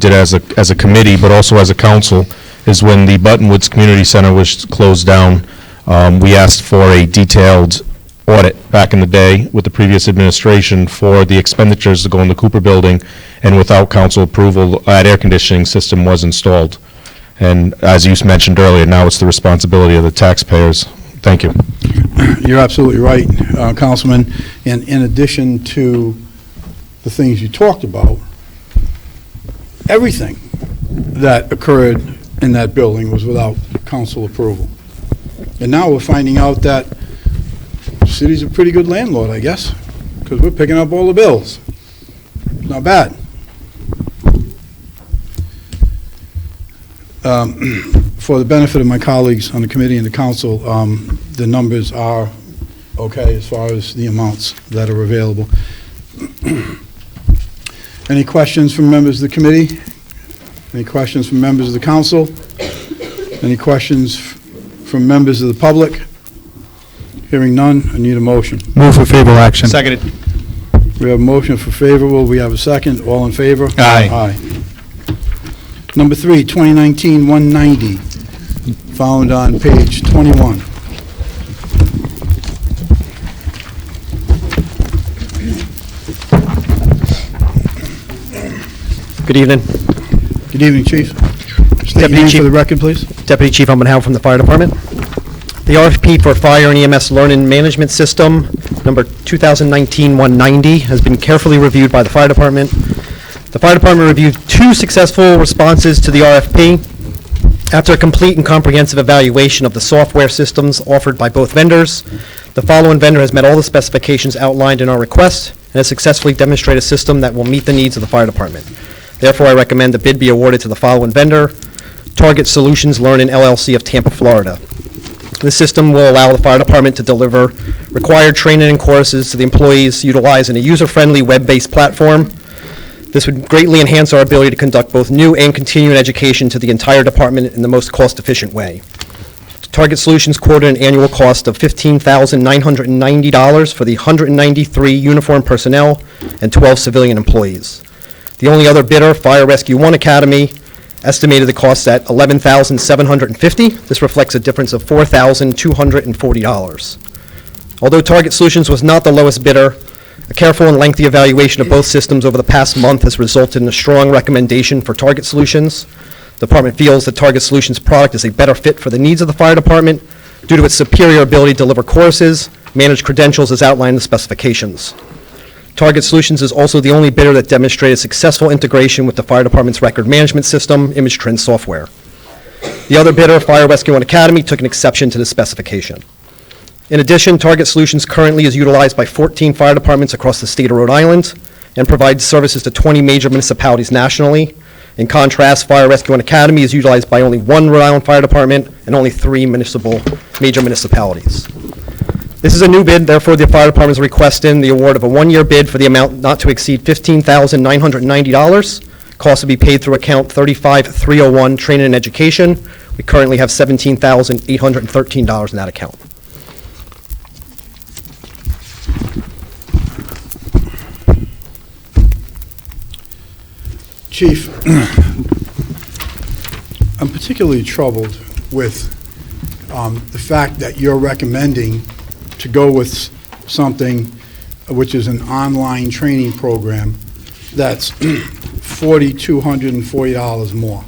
did as a committee, but also as a council, is when the Buttonwoods Community Center was closed down, we asked for a detailed audit back in the day with the previous administration for the expenditures to go in the Cooper building, and without council approval, that air conditioning system was installed. And as you mentioned earlier, now it's the responsibility of the taxpayers. Thank you. You're absolutely right, Councilman. And in addition to the things you talked about, everything that occurred in that building was without council approval. And now we're finding out that the city's a pretty good landlord, I guess, because we're picking up all the bills. Not bad. For the benefit of my colleagues on the committee and the council, the numbers are okay as far as the amounts that are available. Any questions from members of the committee? Any questions from members of the council? Any questions from members of the public? Hearing none, I need a motion. Move for favorable action. Seconded. We have a motion for favorable. We have a second. All in favor? Aye. Aye. Number 3, 2019-190, found on page 21. Good evening. Good evening, Chief. State your name for the record, please. Deputy Chief Umbenhow from the Fire Department. The RFP for Fire and EMS Learning Management System, number 2019-190, has been carefully reviewed by the Fire Department. The Fire Department reviewed 2 successful responses to the RFP. After a complete and comprehensive evaluation of the software systems offered by both vendors, the following vendor has met all the specifications outlined in our request and has successfully demonstrated a system that will meet the needs of the Fire Department. Therefore, I recommend the bid be awarded to the following vendor: Target Solutions Learning LLC of Tampa, Florida. This system will allow the Fire Department to deliver required training and courses to the employees utilizing a user-friendly web-based platform. This would greatly enhance our ability to conduct both new and continuing education to the entire department in the most cost-efficient way. Target Solutions quoted an annual cost of $15,990 for the 193 uniformed personnel and 12 civilian employees. The only other bidder, Fire Rescue 1 Academy, estimated the cost at $11,750. This reflects a difference of $4,240. Although Target Solutions was not the lowest bidder, a careful and lengthy evaluation of both systems over the past month has resulted in a strong recommendation for Target Solutions. The department feels that Target Solutions product is a better fit for the needs of the Fire Department due to its superior ability to deliver courses, manage credentials as outlined in the specifications. Target Solutions is also the only bidder that demonstrated successful integration with the Fire Department's record management system, Image Trend software. The other bidder, Fire Rescue 1 Academy, took an exception to this specification. In addition, Target Solutions currently is utilized by 14 fire departments across the state of Rhode Island and provides services to 20 major municipalities nationally. In contrast, Fire Rescue 1 Academy is utilized by only 1 Rhode Island fire department and only 3 major municipalities. This is a new bid, therefore the fire department is requesting the award of a 1-year bid for the amount not to exceed $15,990. Costs to be paid through account 35301 Training and Education. We currently have $17,813 in that account. Chief, I'm particularly troubled with the fact that you're recommending to go with something which is an online training program that's $4,240 more.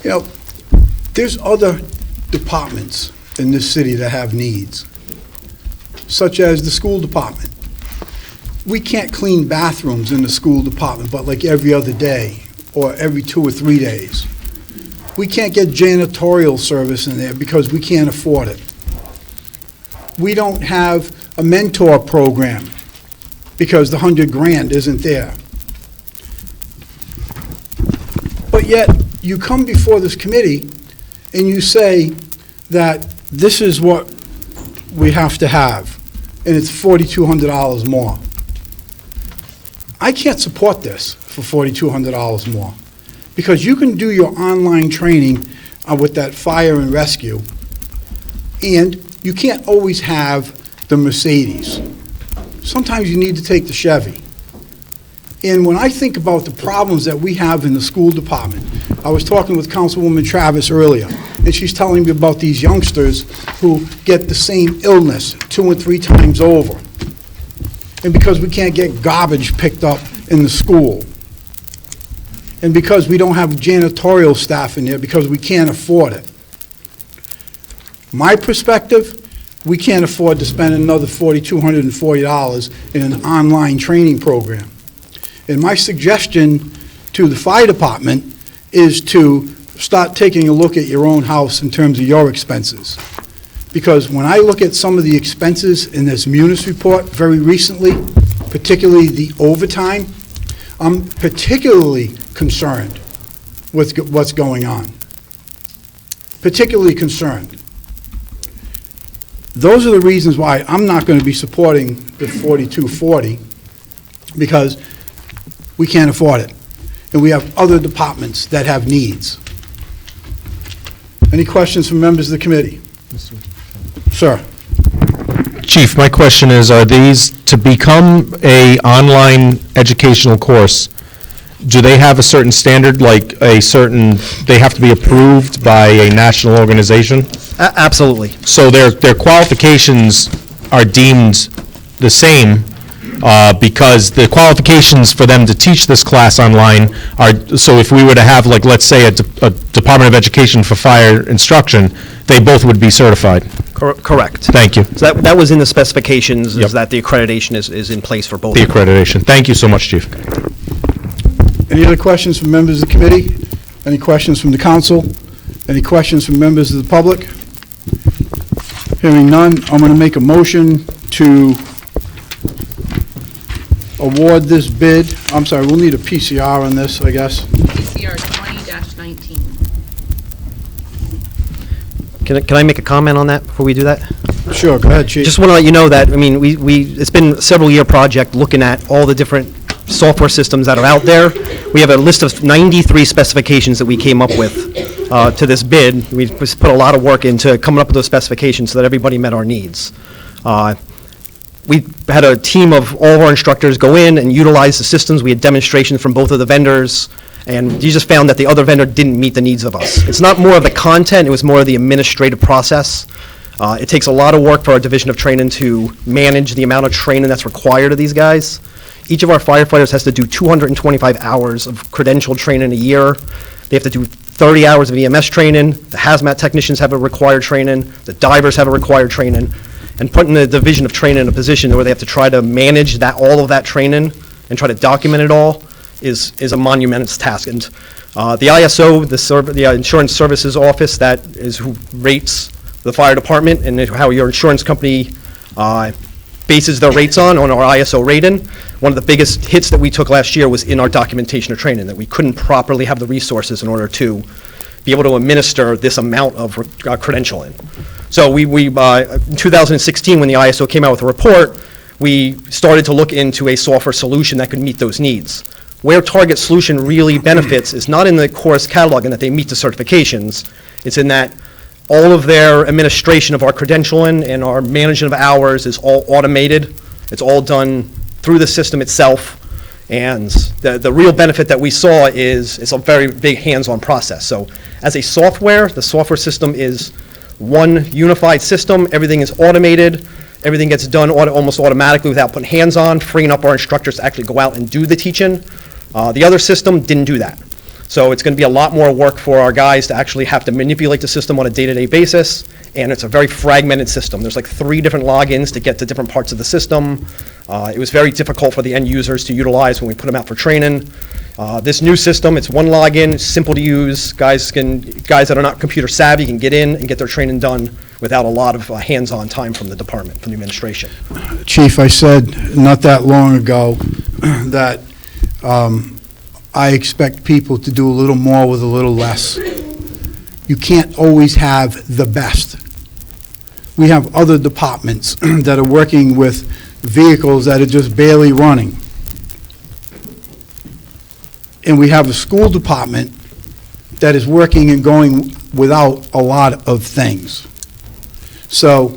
You know, there's other departments in this city that have needs, such as the school department. We can't clean bathrooms in the school department, but like every other day or every 2 or 3 days. We can't get janitorial service in there because we can't afford it. We don't have a mentor program because the $100 grand isn't there. But yet, you come before this committee and you say that this is what we have to have, and it's $4,200 more. I can't support this for $4,200 more because you can do your online training with that fire and rescue, and you can't always have the Mercedes. Sometimes you need to take the Chevy. And when I think about the problems that we have in the school department, I was talking with Councilwoman Travis earlier, and she's telling me about these youngsters who get the same illness 2 and 3 times over. And because we can't get garbage picked up in the school, and because we don't have janitorial staff in there because we can't afford it. My perspective, we can't afford to spend another $4,240 in an online training program. And my suggestion to the fire department is to start taking a look at your own house in terms of your expenses. Because when I look at some of the expenses in this Munis report very recently, particularly the overtime, I'm particularly concerned with what's going on. Particularly concerned. Those are the reasons why I'm not going to be supporting the 4240, because we can't afford it. And we have other departments that have needs. Any questions from members of the committee? Sir. Chief, my question is, are these, to become a online educational course, do they have a certain standard, like a certain, they have to be approved by a national organization? Absolutely. So their qualifications are deemed the same because the qualifications for them to teach this class online are, so if we were to have, like, let's say a Department of Education for fire instruction, they both would be certified. Correct. Thank you. So that was in the specifications, Yep. is that the accreditation is in place for both. The of them. accreditation. Thank you so much, Chief. Any other questions from members of the committee? Any questions from the council? Any questions from members of the public? Hearing none, I'm going to make a motion to award this bid. I'm sorry, we'll need a PCR on this, I guess. PCR 20-19. Can I make a comment on that before we do that? Sure, go ahead, Chief. Just want to let you know that, I mean, it's been a several-year project looking at all the different software systems that are out there. We have a list of 93 specifications that we came up with to this bid. We just put a lot of work into coming up with those specifications so that everybody met our needs. We had a team of all of our instructors go in and utilize the systems. We had demonstrations from both of the vendors, and you just found that the other vendor didn't meet the needs of us. It's not more of the content, it was more of the administrative process. It takes a lot of work for our division of training to manage the amount of training that's required of these guys. Each of our firefighters has to do 225 hours of credentialed training a year. They have to do 30 hours of EMS training. The hazmat technicians have a required training. The divers have a required training. And putting the division of training in a position where they have to try to manage that, all of that training and try to document it all is a monumentous task. And the ISO, the Insurance Services Office, that is who rates the fire department and how your insurance company bases their rates on our ISO rating. One of the biggest hits that we took last year was in our documentation of training, that we couldn't properly have the resources in order to be able to administer this amount of credentialing. So we in 2016, when the ISO came out with a report, we started to look into a software solution that could meet those needs. Where Target Solution really benefits is not in the course catalog and that they meet the certifications, it's in that all of their administration of our credentialing and our management of hours is all automated. It's all done through the system itself. And the real benefit that we saw is it's a very big hands-on process. So as a software, the software system is one unified system. Everything is automated. Everything gets done almost automatically without putting hands on, freeing up our instructors to actually go out and do the teaching. The other system didn't do that. So it's going to be a lot more work for our guys to actually have to manipulate the system on a day-to-day basis, and it's a very fragmented system. There's like 3 different logins to get to different parts of the system. It was very difficult for the end users to utilize when we put them out for training. This new system, it's one login, it's simple to use. Guys that are not computer savvy can get in and get their training done without a lot of hands-on time from the department, from the administration. Chief, I said not that long ago that I expect people to do a little more with a little less. You can't always have the best. We have other departments that are working with vehicles that are just barely running. And we have a school department that is working and going without a lot of things. So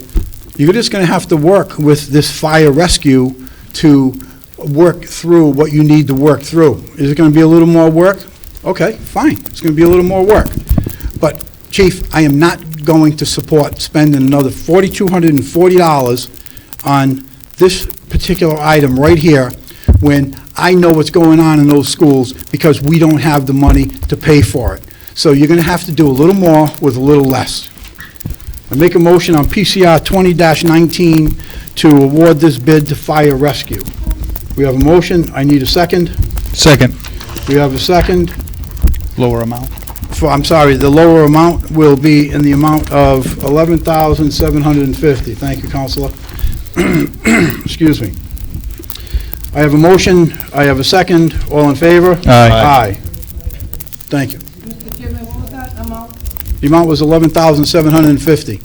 you're just going to have to work with this fire rescue to work through what you need to work through. Is it going to be a little more work? Okay, fine, it's going to be a little more work. But, Chief, I am not going to support spending another $4,240 on this particular item right here when I know what's going on in those schools because we don't have the money to pay for it. So you're going to have to do a little more with a little less. I make a motion on PCR 20-19 to award this bid to Fire Rescue. We have a motion. I need a second. Second. We have a second. Lower amount. I'm sorry, the lower amount will be in the amount of $11,750. Thank you, Counselor. Excuse me. I have a motion. I have a second. All in favor? Aye. Aye. Thank you. Mr. Chairman, what was that amount? The amount was $11,750.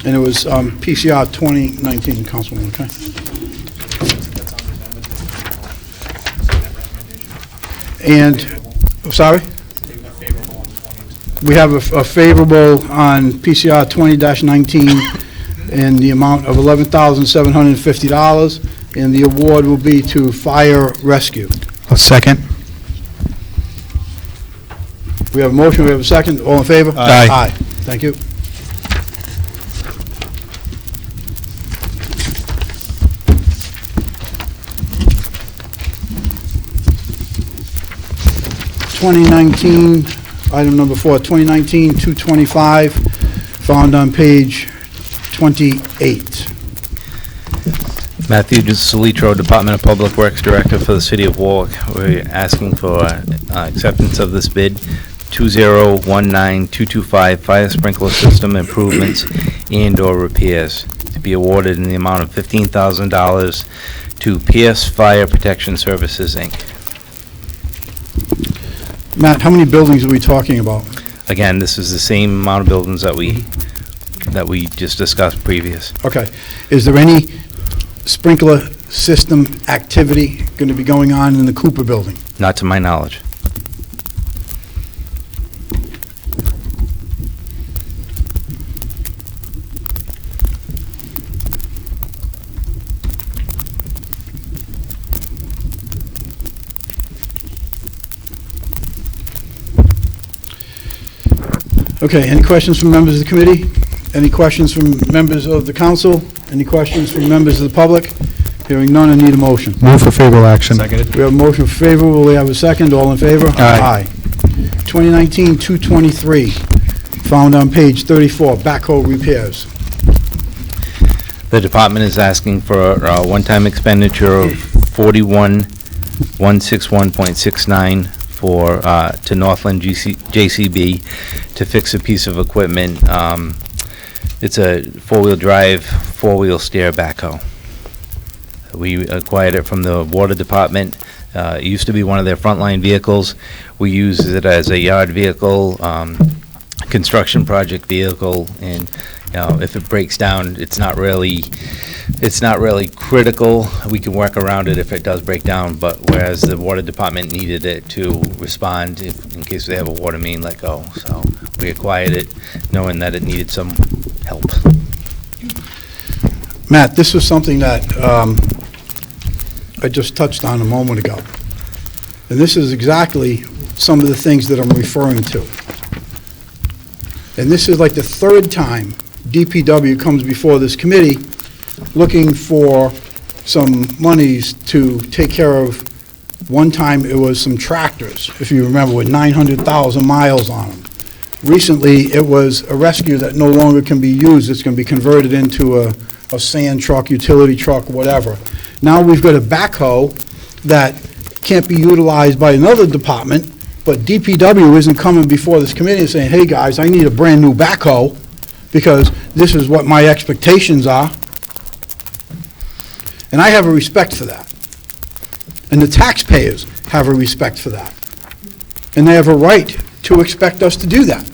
And it was PCR 2019, Councilwoman, okay? And, sorry? We have a favorable on PCR 20-19 in the amount of $11,750, and the award will be to Fire Rescue. A second. We have a motion, we have a second. All in favor? Aye. Aye. Thank you. Item number 4, 2019-225, found on page 28. Matthew DeSolitro, Department of Public Works Director for the City of Warwick. We're asking for acceptance of this bid, 2019225 fire sprinkler system improvements and/or repairs, to be awarded in the amount of $15,000 to PS Fire Protection Services, Inc. Matt, how many buildings are we talking about? Again, this is the same amount of buildings that we just discussed previous. Okay. Is there any sprinkler system activity going to be going on in the Cooper building? Not to my knowledge. Okay, any questions from members of the committee? Any questions from members of the council? Any questions from members of the public? Hearing none, I need a motion. Move for favorable action. We have a motion for favorable, we have a second, all in favor? Aye. 2019-223, found on page 34, backhoe repairs. The department is asking for a one-time expenditure of $41,161.69 for, to Northland JCB to fix a piece of equipment. It's a four-wheel drive, four-wheel steer backhoe. We acquired it from the water department. It used to be one of their frontline vehicles. We use it as a yard vehicle, construction project vehicle, and if it breaks down, it's not really critical. We can work around it if it does break down, but whereas the water department needed it to respond in case they have a water main let go. So we acquired it knowing that it needed some help. Matt, this was something that I just touched on a moment ago. And this is exactly some of the things that I'm referring to. And this is like the third time DPW comes before this committee looking for some monies to take care of. One time it was some tractors, if you remember, with 900,000 miles on them. Recently, it was a rescue that no longer can be used. It's going to be converted into a sand truck, utility truck, whatever. Now we've got a backhoe that can't be utilized by another department, but DPW isn't coming before this committee and saying, hey, guys, I need a brand-new backhoe because this is what my expectations are. And I have a respect for that. And the taxpayers have a respect for that. And they have a right to expect us to do that.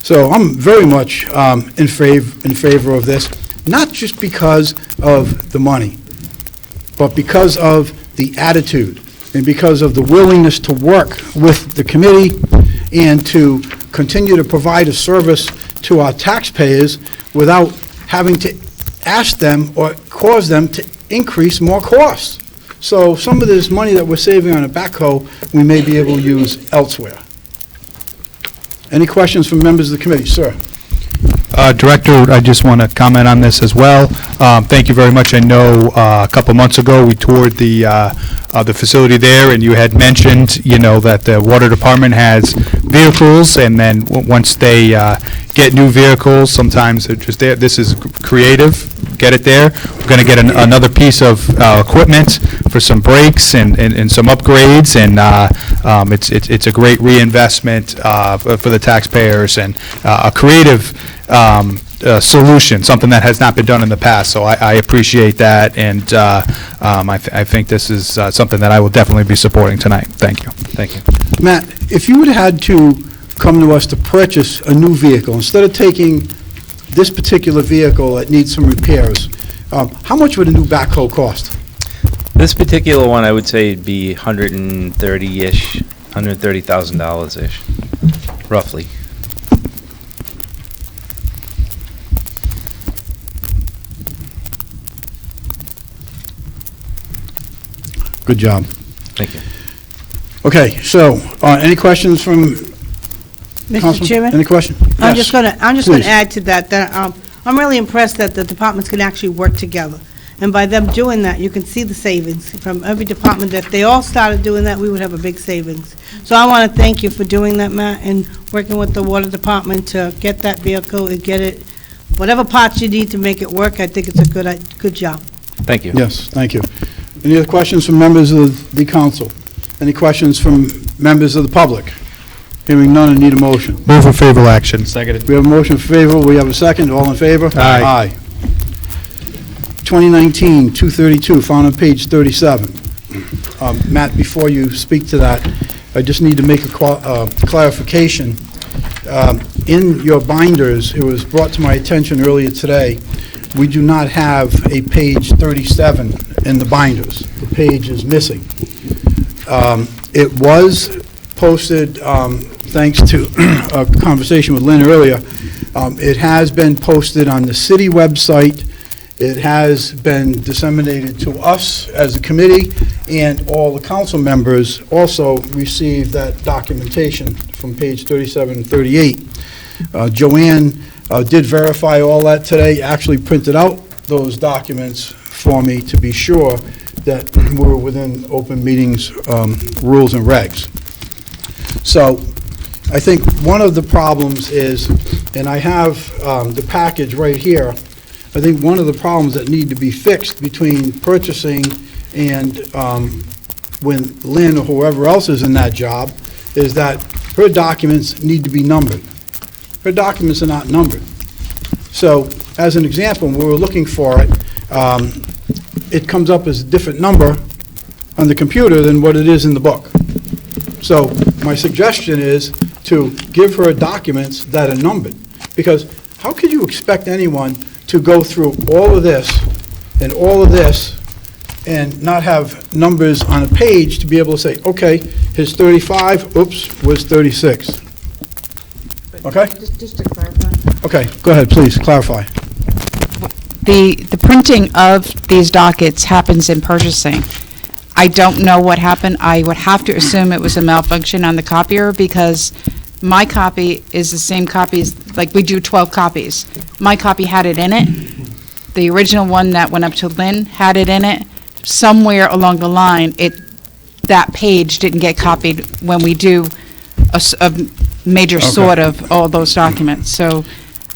So I'm very much in favor of this, not just because of the money, but because of the attitude and because of the willingness to work with the committee and to continue to provide a service to our taxpayers without having to ask them or cause them to increase more costs. So some of this money that we're saving on a backhoe, we may be able to use elsewhere. Any questions from members of the committee? Sir? Director, I just want to comment on this as well. Thank you very much. I know a couple months ago, we toured the facility there, and you had mentioned, you know, that the water department has vehicles, and then once they get new vehicles, sometimes they're just there. This is creative. Get it there. We're going to get another piece of equipment for some brakes and some upgrades, and it's a great reinvestment for the taxpayers and a creative solution, something that has not been done in the past. So I appreciate that, and I think this is something that I will definitely be supporting tonight. Thank you. Thank you. Matt, if you would have had to come to us to purchase a new vehicle, instead of taking this particular vehicle that needs some repairs, how much would a new backhoe cost? This particular one, I would say it'd be $130-ish, $130,000-ish, roughly. Good job. Thank you. Okay, so, any questions from Mr. Councilman? Chairman? Any question? I'm Yes. just going to Please. add to that, I'm really impressed that the departments can actually work together. And by them doing that, you can see the savings from every department. That they all started doing that, we would have a big savings. So I want to thank you for doing that, Matt, and working with the water department to get that vehicle and get it, whatever parts you need to make it work. I think it's a good job. Thank you. Yes, thank you. Any other questions from members of the council? Any questions from members of the public? Hearing none, I need a motion. Move for favorable action. Seconded. We have a motion favorable, we have a second, all in favor? Aye. 2019-232, found on page 37. Matt, before you speak to that, I just need to make a clarification. In your binders, it was brought to my attention earlier today, we do not have a page 37 in the binders. The page is missing. It was posted, thanks to a conversation with Lynn earlier. It has been posted on the city website. It has been disseminated to us as a committee, and all the council members also received that documentation from page 37 and 38. Joanne did verify all that today, actually printed out those documents for me to be sure that we're within open meetings rules and regs. So I think one of the problems is, and I have the package right here, I think one of the problems that need to be fixed between purchasing and when Lynn or whoever else is in that job is that her documents need to be numbered. Her documents are not numbered. So, as an example, when we're looking for it, it comes up as a different number on the computer than what it is in the book. So, my suggestion is to give her documents that are numbered, because how could you expect anyone to go through all of this and not have numbers on a page to be able to say, okay, his 35, oops, was 36. Okay? Just to clarify. Okay, go ahead, please, clarify. The printing of these dockets happens in purchasing. I don't know what happened. I would have to assume it was a malfunction on the copier, because my copy is the same copy as, like, we do 12 copies. My copy had it in it. The original one that went up to Lynn had it in it. Somewhere along the line, that page didn't get copied when we do a major sort of all those documents. So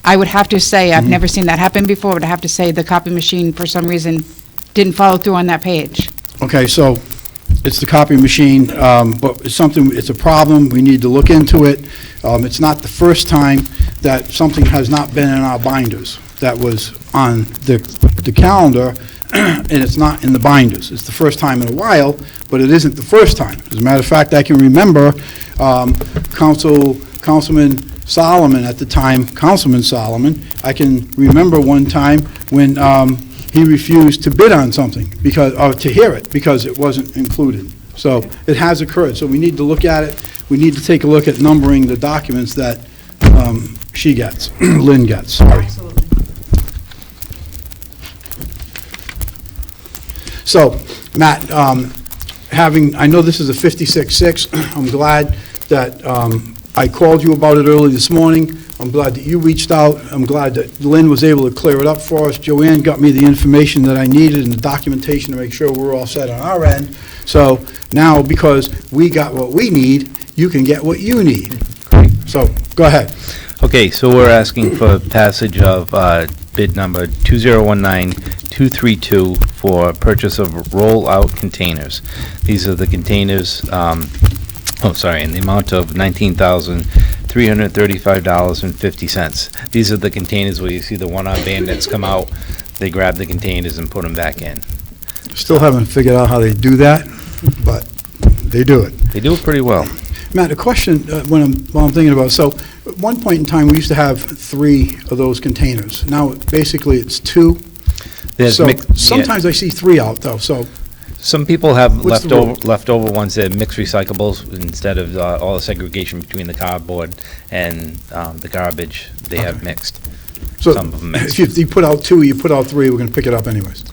I would have to say, I've never seen that happen before, but I have to say the copy machine, for some reason, didn't follow through on that page. Okay, so it's the copy machine, but it's something, it's a problem, we need to look into it. It's not the first time that something has not been in our binders that was on the calendar, and it's not in the binders. It's the first time in a while, but it isn't the first time. As a matter of fact, I can remember Councilman Solomon at the time, Councilman Solomon, I can remember one time when he refused to bid on something, because, or to hear it, because it wasn't included. So it has occurred, so we need to look at it. We need to take a look at numbering the documents that she gets, Lynn gets, sorry. Absolutely. So, Matt, I know this is a 56-6. I'm glad that I called you about it early this morning. I'm glad that you reached out. I'm glad that Lynn was able to clear it up for us. Joanne got me the information that I needed and the documentation to make sure we're all set on our end. So now, because we got what we need, you can get what you need. So, go ahead. Okay, so we're asking for passage of bid number 2019-232 for purchase of roll-out containers. These are the containers, in the amount of $19,335.50. These are the containers where you see the one-armed bandits come out, they grab the containers and put them back in. Still haven't figured out how they do that, but they do it. They do it pretty well. Matt, a question while I'm thinking about, so at one point in time, we used to have 3 of those containers. Now, basically, it's 2. There's So mix- yeah. sometimes I see 3 out, though, so, Some people have What's the rule? leftover ones that are mixed recyclables instead of all the segregation between the cardboard and the garbage. They have mixed. so Some of them mixed. if you put out 2, you put out 3, we're going to pick it up anyways.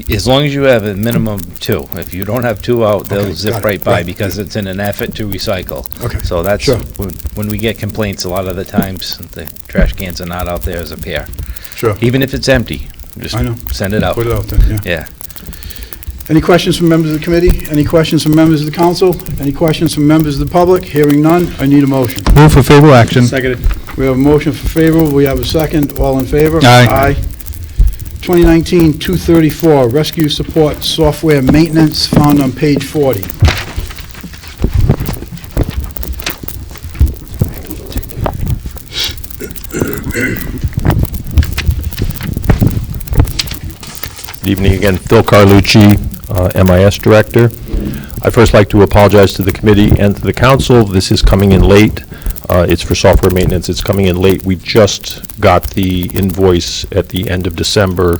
As long as you have a minimum of 2. If you don't have 2 out, Okay, they'll got zip it, right by right. because it's in an effort to recycle. Okay, So that's, sure. when we get complaints, a lot of the times, the trash cans are not out there as a pair. Sure. Even if it's empty, just I know. send it out. Put it out there, yeah. Yeah. Any questions from members of the committee? Any questions from members of the council? Any questions from members of the public? Hearing none, I need a motion. Move for favorable action. We have a motion for favorable, we have a second, all in favor? Aye. 2019-234, rescue support software maintenance, found on page 40. Good evening again, Phil Carlucci, MIS Director. I'd first like to apologize to the committee and to the council. This is coming in late. It's for software maintenance. It's coming in late. We just got the invoice at the end of December,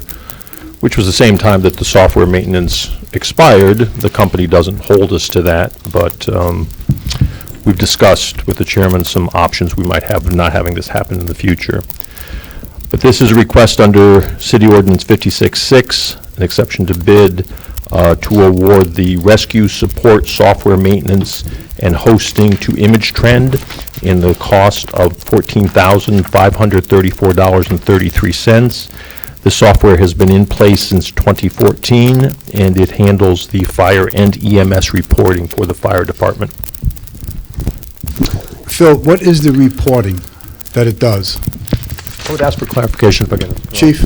which was the same time that the software maintenance expired. The company doesn't hold us to that, but we've discussed with the chairman some options we might have of not having this happen in the future. But this is a request under City Ordinance 56-6, an exception to bid, to award the rescue support software maintenance and hosting to Image Trend in the cost of $14,534.33. The software has been in place since 2014, and it handles the fire and EMS reporting for the fire department. Phil, what is the reporting that it does? I would ask for clarification if I can. Chief?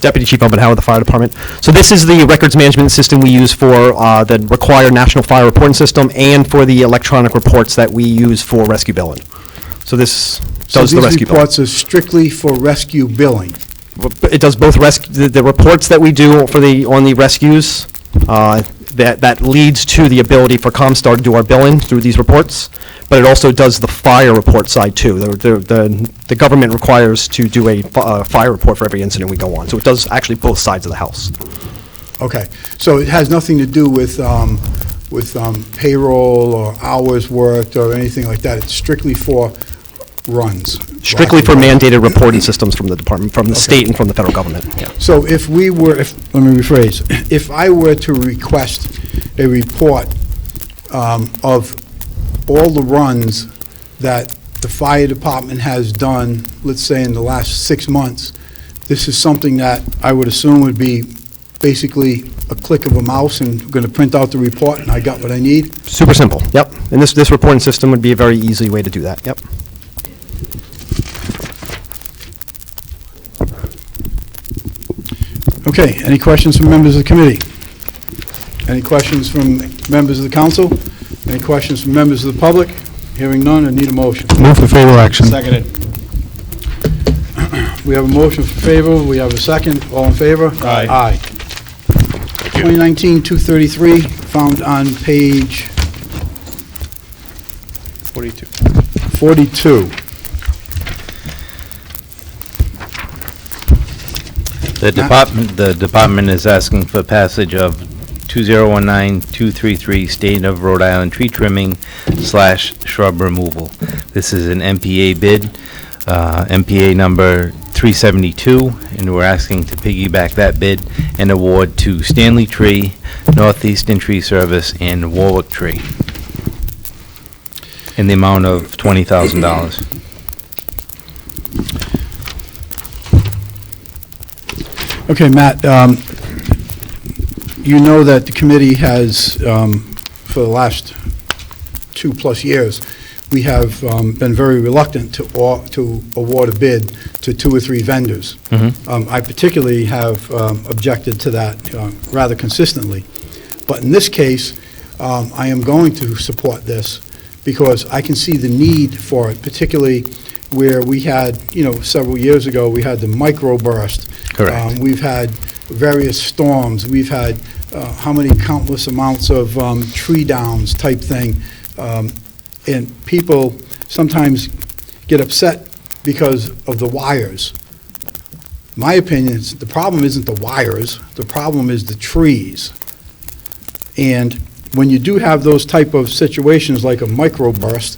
Deputy Chief Owen Howard, the Fire Department. So this is the records management system we use for the required National Fire Reporting System and for the electronic reports that we use for rescue billing. So this does the So rescue these billing. reports are strictly for rescue billing? It does both the reports that we do for on the rescues, that leads to the ability for Comstar to do our billing through these reports, but it also does the fire report side too. The government requires to do a fire report for every incident we go on, so it does actually both sides of the house. Okay, so it has nothing to do with payroll or hours worked or anything like that? It's strictly for runs? Strictly for mandated reporting systems from the department, from the state and from the federal government, yeah. So if we were, let me rephrase, if I were to request a report of all the runs that the fire department has done, let's say in the last 6 months, this is something that I would assume would be basically a click of a mouse and going to print out the report and I got what I need? Super simple, yep. And this reporting system would be a very easy way to do that, yep. Okay, any questions from members of the committee? Any questions from members of the council? Any questions from members of the public? Hearing none, I need a motion. Move for favorable action. Seconded. We have a motion for favor, we have a second, all in favor? Aye. Aye. 2019-233, found on page 42. The department is asking for passage of 2019-233 State of Rhode Island tree trimming / shrub removal. This is an MPA bid, MPA number 372, and we're asking to piggyback that bid and award to Stanley Tree, Northeastern Tree Service, and Warwick Tree in the amount of $20,000. Okay, Matt, you know that the committee has, for the last 2+ years, we have been very reluctant to award a bid to 2 or 3 vendors. I particularly have objected to that rather consistently. But in this case, I am going to support this because I can see the need for it, particularly where we had, several years ago, we had the microburst. Correct. We've had various storms. We've had how many countless amounts of tree downs type thing. And people sometimes get upset because of the wires. My opinion is the problem isn't the wires, the problem is the trees. And when you do have those type of situations like a microburst,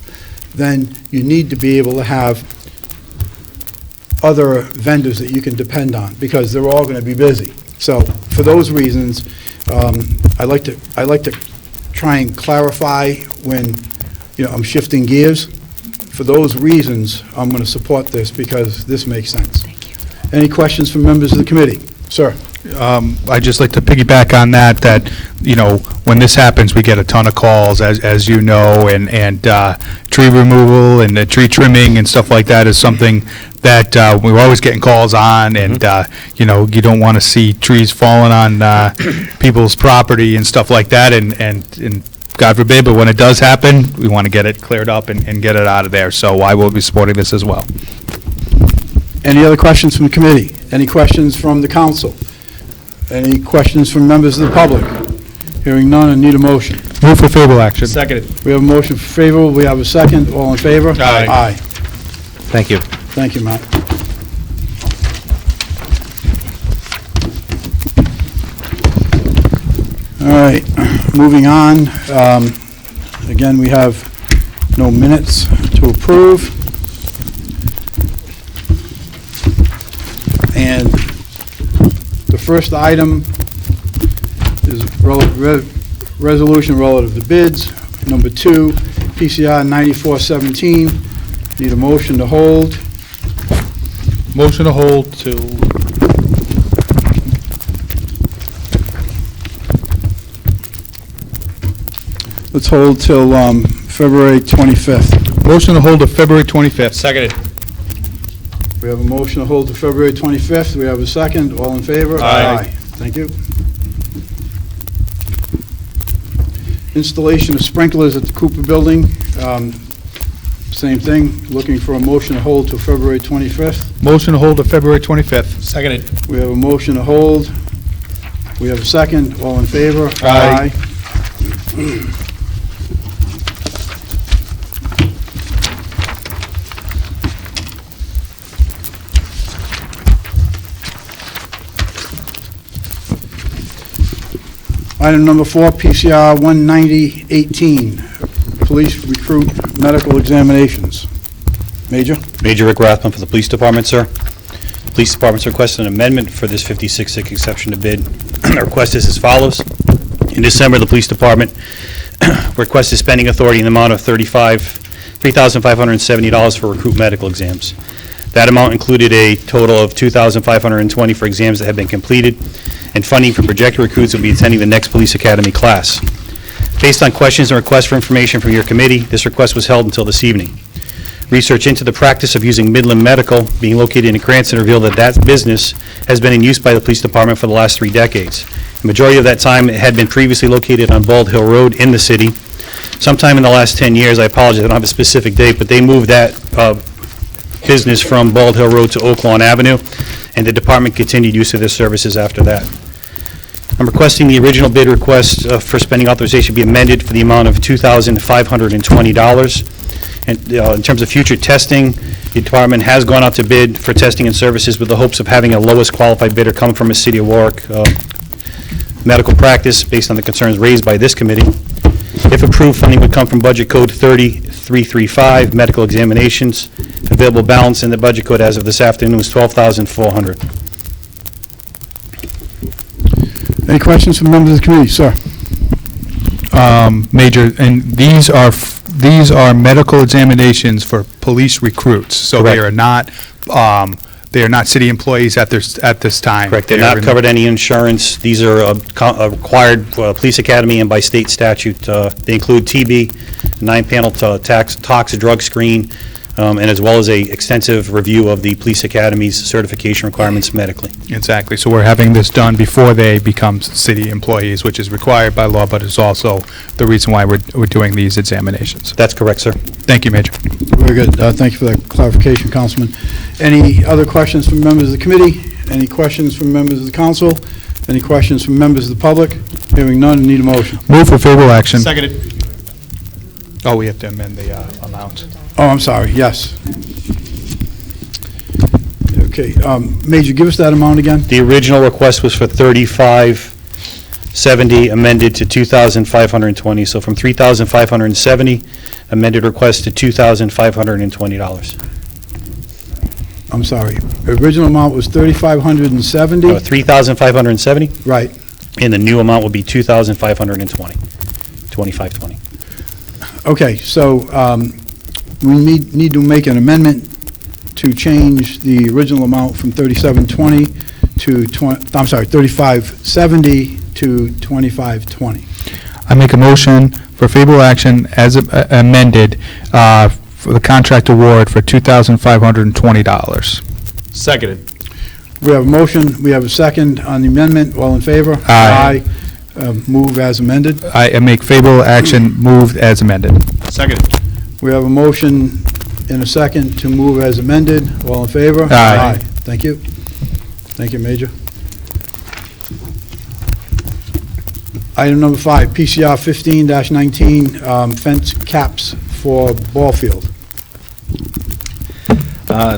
then you need to be able to have other vendors that you can depend on, because they're all going to be busy. So for those reasons, I like to try and clarify when I'm shifting gears. For those reasons, I'm going to support this because this makes sense. Thank you. Any questions from members of the committee? Sir. I'd just like to piggyback on that, when this happens, we get a ton of calls, as you know, and tree removal and tree trimming and stuff like that is something that we're always getting calls on, and, you don't want to see trees falling on people's property and stuff like that, and God forbid, but when it does happen, we want to get it cleared up and get it out of there, so I will be supporting this as well. Any other questions from the committee? Any questions from the council? Any questions from members of the public? Hearing none, I need a motion. Move for favorable action. Seconded. We have a motion for favorable, we have a second, all in favor? Aye. Aye. Thank you. Thank you, Matt. All right, moving on. Again, we have no minutes to approve. And the first item is resolution relative to bids. Number 2, PCR 9417. Need a motion to hold. Motion to hold to... Let's hold till February 25th. Motion to hold to February 25th. Seconded. We have a motion to hold to February 25th. We have a second. All in favor? Aye. Thank you. Installation of sprinklers at the Cooper Building. Same thing. Looking for a motion to hold till February 25th. Motion to hold to February 25th. Seconded. We have a motion to hold. We have a second. All in favor? Aye. Item number 4, PCR 19018, police recruit medical examinations. Major? Major Rick Rathman for the Police Department, sir. Police Department's requested an amendment for this 56-6 exception to bid. The request is as follows. In December, the Police Department requested spending authority in the amount of $3,570 for recruit medical exams. That amount included a total of $2,520 for exams that have been completed, and funding for projected recruits will be attending the next Police Academy class. Based on questions and requests for information from your committee, this request was held until this evening. Research into the practice of using Midland Medical, being located in Cranston, revealed that that business has been in use by the Police Department for the last 3 decades. The majority of that time, it had been previously located on Bald Hill Road in the city. Sometime in the last 10 years, I apologize, I don't have a specific date, but they moved that business from Bald Hill Road to Oak Lawn Avenue, and the department continued use of their services after that. I'm requesting the original bid request for spending authorization be amended for the amount of $2,520. And in terms of future testing, the department has gone out to bid for testing and services with the hopes of having a lowest qualified bidder come from the city of Warwick. medical practice based on the concerns raised by this committee. If approved, funding would come from Budget Code 3335, medical examinations. Available balance in the budget code as of this afternoon was $12,400. Any questions from members of the committee? Sir? Major, and these are medical examinations for police recruits, so they Correct. are not city employees at this time. Correct, they're not covered any insurance. These are required police academy and by state statute. They include TB, 9-panel tox drug screen, and as well as a extensive review of the police academy's certification requirements medically. Exactly, so we're having this done before they become city employees, which is required by law, but it's also the reason why we're doing these examinations. That's correct, sir. Thank you, Major. Very good. Thank you for that clarification, Councilman. Any other questions from members of the committee? Any questions from members of the council? Any questions from members of the public? Hearing none, need a motion. Move for favorable action. Seconded. Oh, we have to amend the amount. Oh, I'm sorry, yes. Okay, Major, give us that amount again. The original request was for $3,570, amended to $2,520. So from $3,570, amended request to $2,520. I'm sorry. The original amount was $3,570? $3,570, Right. and the new amount will be $2,520, $2,520. Okay, so we need to make an amendment to change the original amount from $3,720 to $3,570 to $2,520. I make a motion for favorable action as amended for the contract award for $2,520. Seconded. We have a motion, we have a second on the amendment. All in favor? Aye. Move as amended. I make favorable action moved as amended. Seconded. We have a motion and a second to move as amended. All in favor? Aye. Thank you. Thank you, Major. Item number 5, PCR 15-19, fence caps for ball field.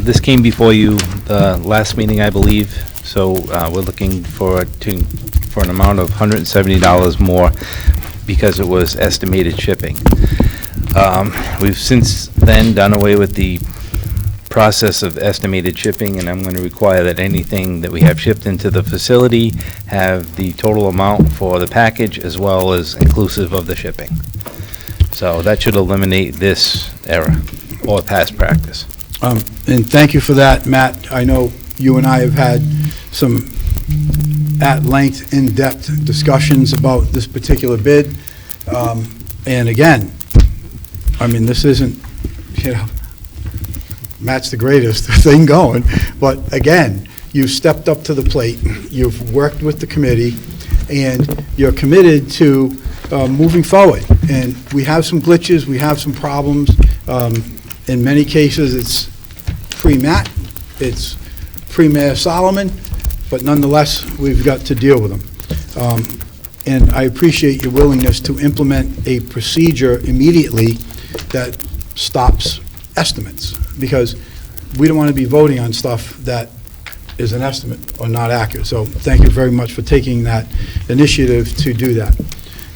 This came before you the last meeting, I believe, so we're looking for an amount of $170 more because it was estimated shipping. We've since then done away with the process of estimated shipping, and I'm going to require that anything that we have shipped into the facility have the total amount for the package as well as inclusive of the shipping. So that should eliminate this error or past practice. And thank you for that, Matt. I know you and I have had some at-length, in-depth discussions about this particular bid. And again, I mean, this isn't, Matt's the greatest thing going, but again, you've stepped up to the plate, you've worked with the committee, and you're committed to moving forward. And we have some glitches, we have some problems. In many cases, it's pre-Matt, it's pre-Mayor Solomon, but nonetheless, we've got to deal with them. And I appreciate your willingness to implement a procedure immediately that stops estimates, because we don't want to be voting on stuff that is an estimate or not accurate. So thank you very much for taking that initiative to do that.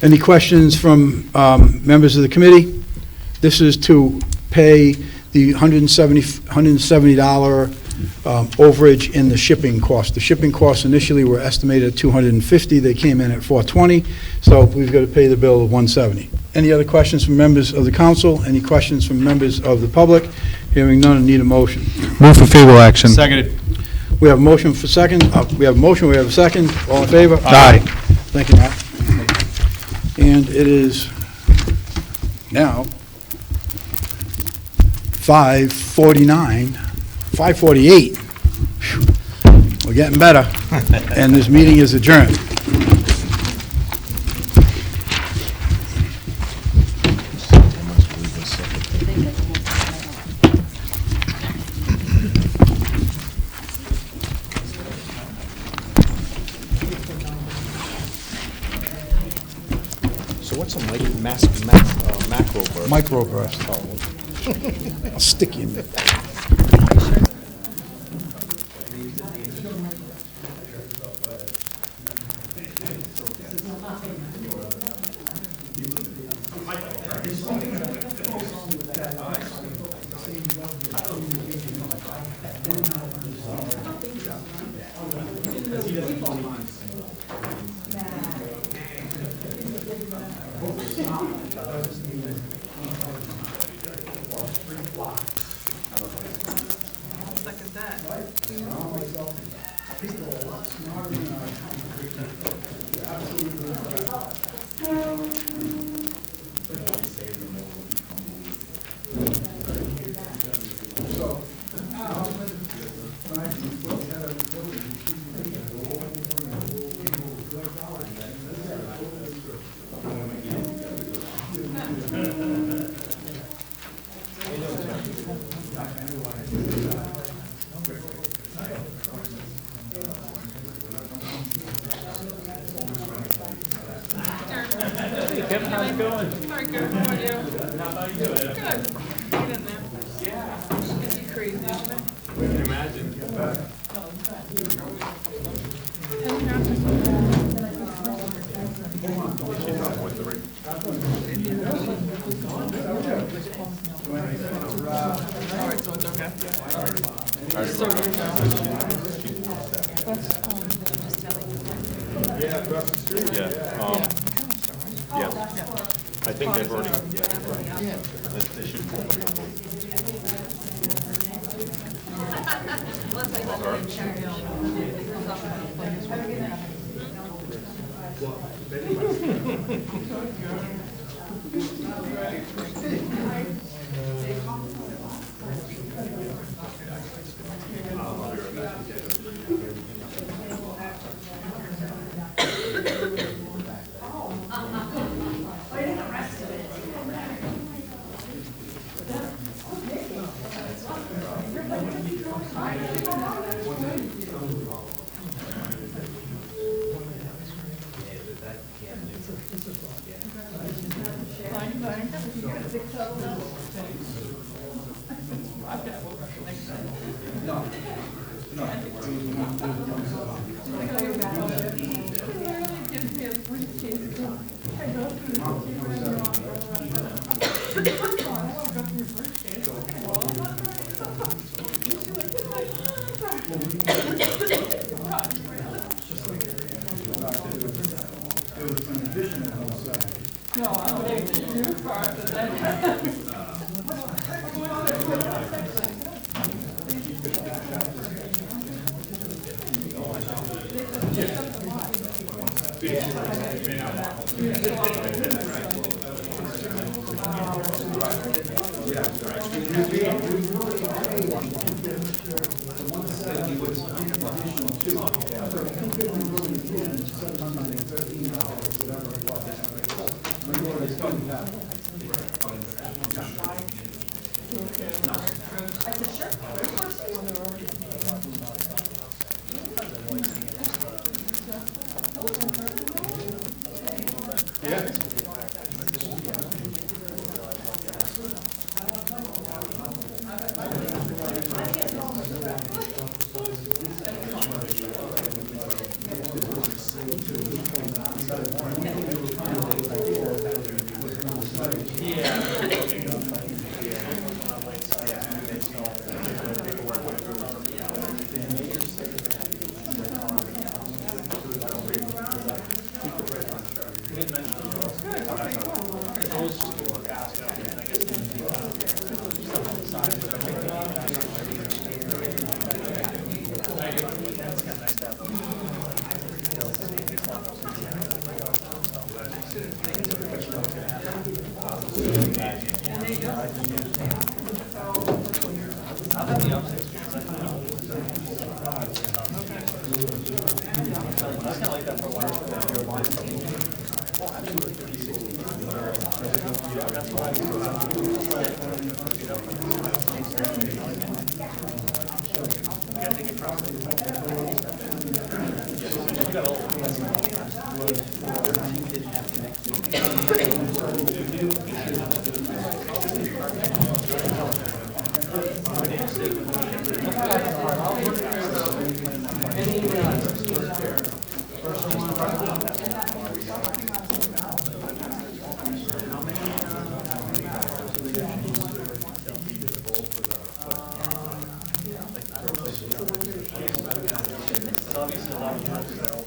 Any questions from members of the committee? This is to pay the $170 overage in the shipping cost. The shipping costs initially were estimated at $250. They came in at $420, so we've got to pay the bill of $170. Any other questions from members of the council? Any questions from members of the public? Hearing none, I need a motion. Move for favorable action. Seconded. We have a motion for second. We have a motion, we have a second. All in favor? Aye. Thank you, Matt. And it is now 5:49, 5:48. Phew. We're getting better. And this meeting is adjourned. So what's a macro burst? Microburst. I'll stick you in there. Second that. Kevin, how's it going? Very good, how are you? How about you? Good. Get in there. Yeah. Is he crazy? We can imagine. Alright, so it's okay. So you're Yeah, across the street. Yeah, I think they've already, they should. Obviously, a lot of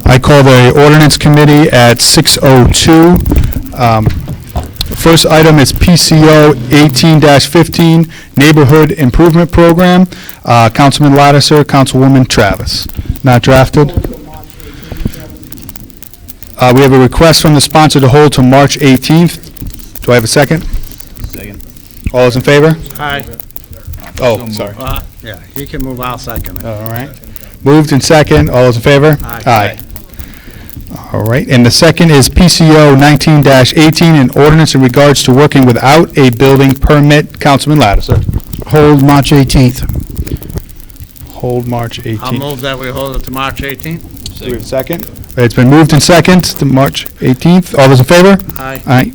I call the ordinance committee at 6:02. First item is PCO 18-15, Neighborhood Improvement Program. Councilman Lattiser, Councilwoman Travis. Not drafted. We have a request from the sponsor to hold to March 18th. Do I have a second? Second. All those in favor? Aye. Oh, sorry. Yeah, he can move, I'll second it. All right. Moved and second. All those in favor? Aye. All right. And the second is PCO 19-18, an ordinance in regards to working without a building permit. Councilman Lattiser. Hold March 18th. Hold March 18th. I'll move that we hold it to March 18th. Do we have a second? It's been moved and second to March 18th. All those in favor? Aye. Aye.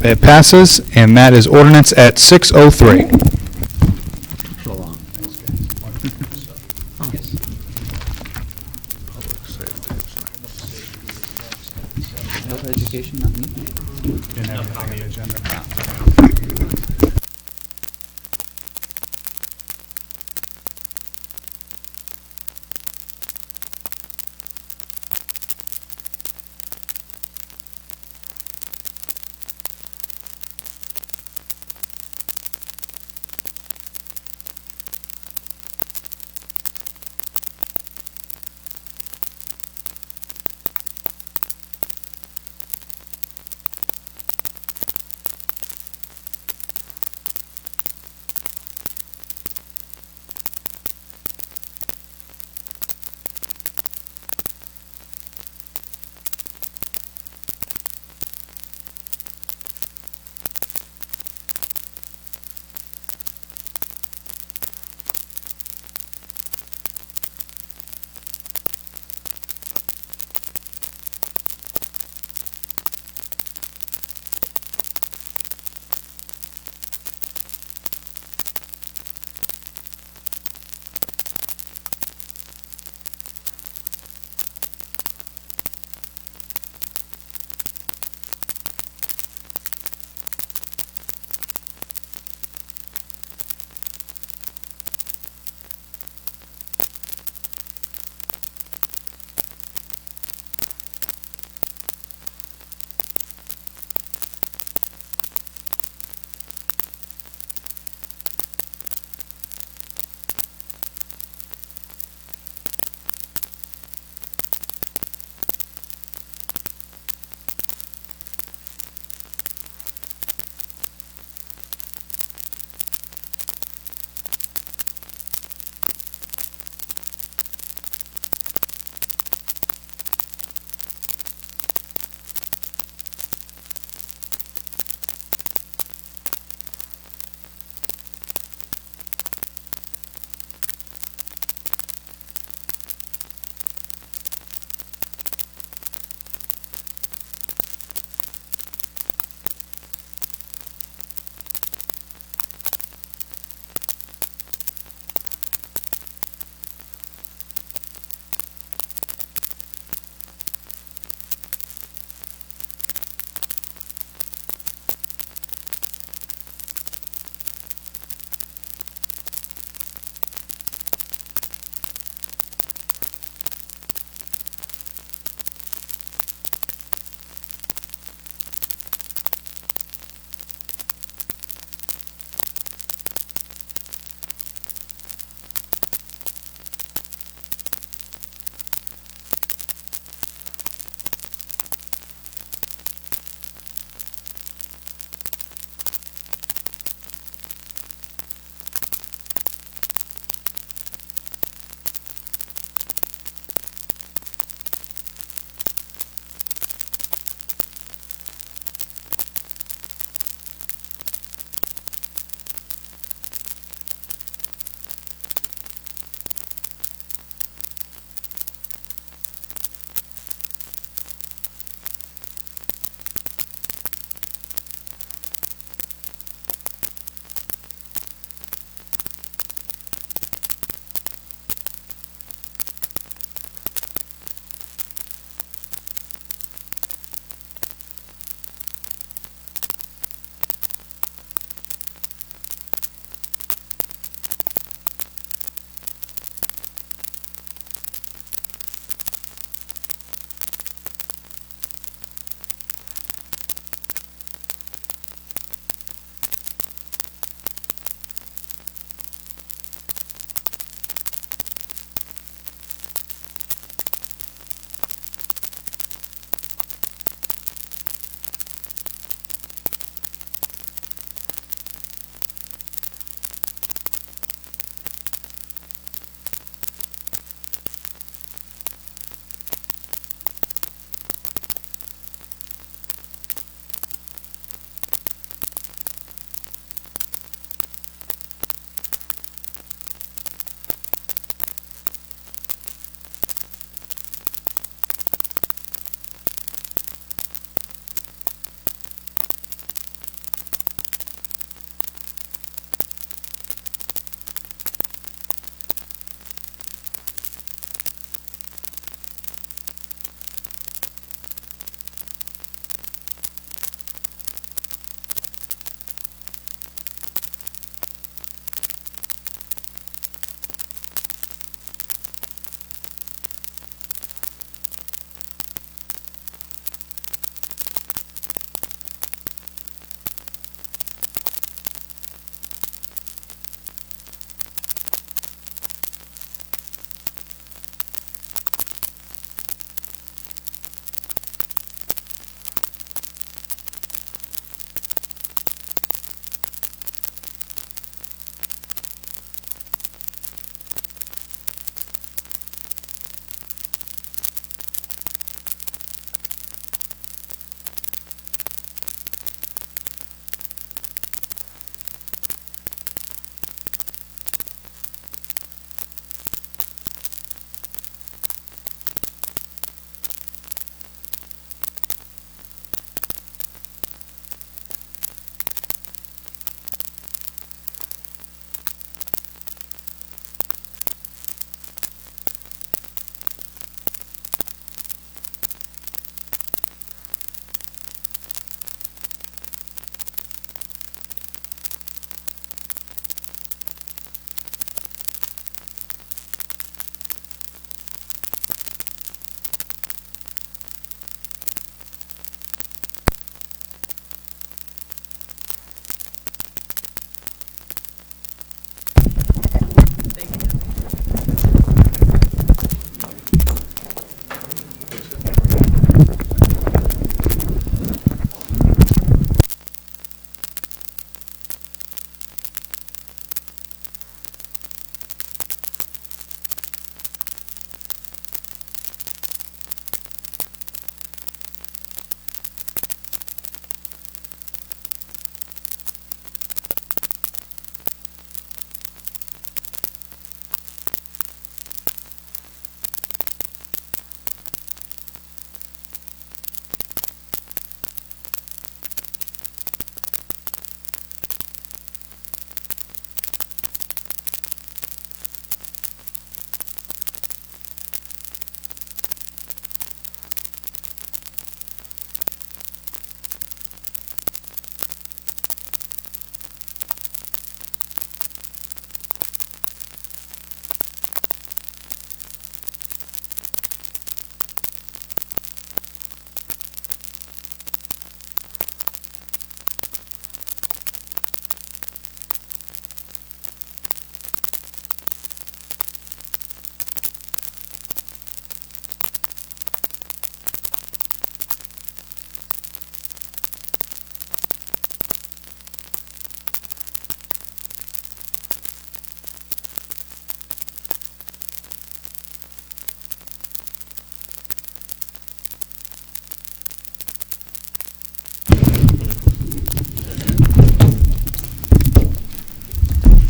It passes, and that is ordinance at 6:03. So long. Education, not me. Didn't have anything on the agenda.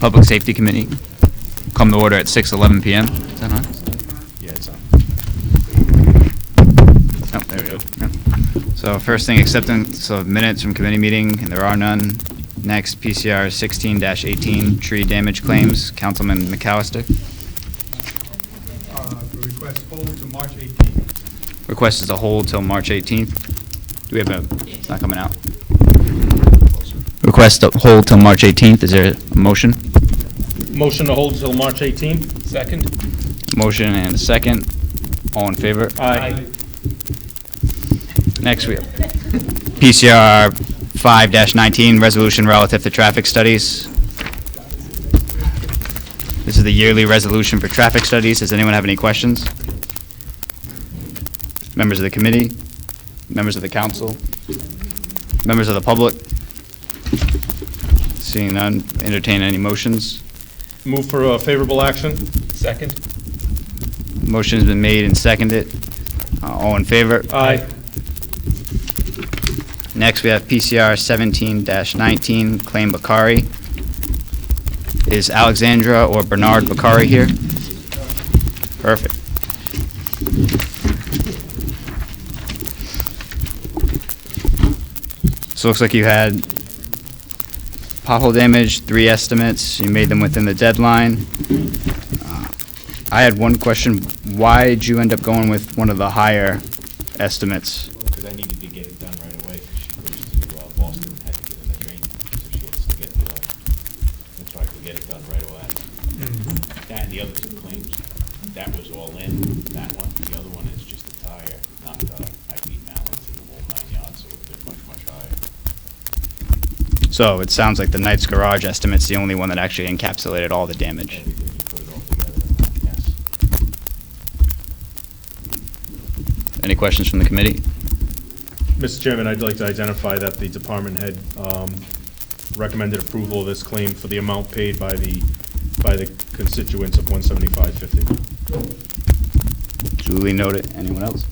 Public Safety Committee. Come to order at 6:11 PM. Is that on? Yeah, it's on. Oh, there we go. Yep. So first thing, acceptance of minutes from committee meeting, and there are none. Next, PCR 16-18, tree damage claims. Councilman McAllister. Request hold to March 18th. Request is a hold till March 18th. Do we have a, it's not coming out. Request to hold till March 18th. Is there a motion? Motion to hold until March 18th. Second. Motion and a second. All in favor? Aye. Next, we have PCR 5-19, resolution relative to traffic studies. This is the yearly resolution for traffic studies. Does anyone have any questions? Members of the committee, members of the council, members of the public? Seeing none, entertain any motions. Move for favorable action. Second. Motion has been made and seconded. All in favor? Aye. Next, we have PCR 17-19, claim Bakari. Is Alexandra or Bernard Bakari here? Perfect. So it looks like you had pothole damage, 3 estimates. You made them within the deadline. I had one question. Why did you end up going with one of the higher estimates? Because I needed to get it done right away, because she goes to Boston, had to get in the train, so she has to get the, and so I could get it done right away. That and the other 2 claims, that was all in, that one. The other one is just a tire, not I beat balance and the whole 9 yards, so they're much, much higher. So it sounds like the Knight's Garage estimate's the only one that actually encapsulated all the damage. Everything, you put it all together, yes. Any questions from the committee? Mr. Chairman, I'd like to identify that the department head recommended approval of this claim for the amount paid by the constituents of $175.50. Duly noted. Anyone else?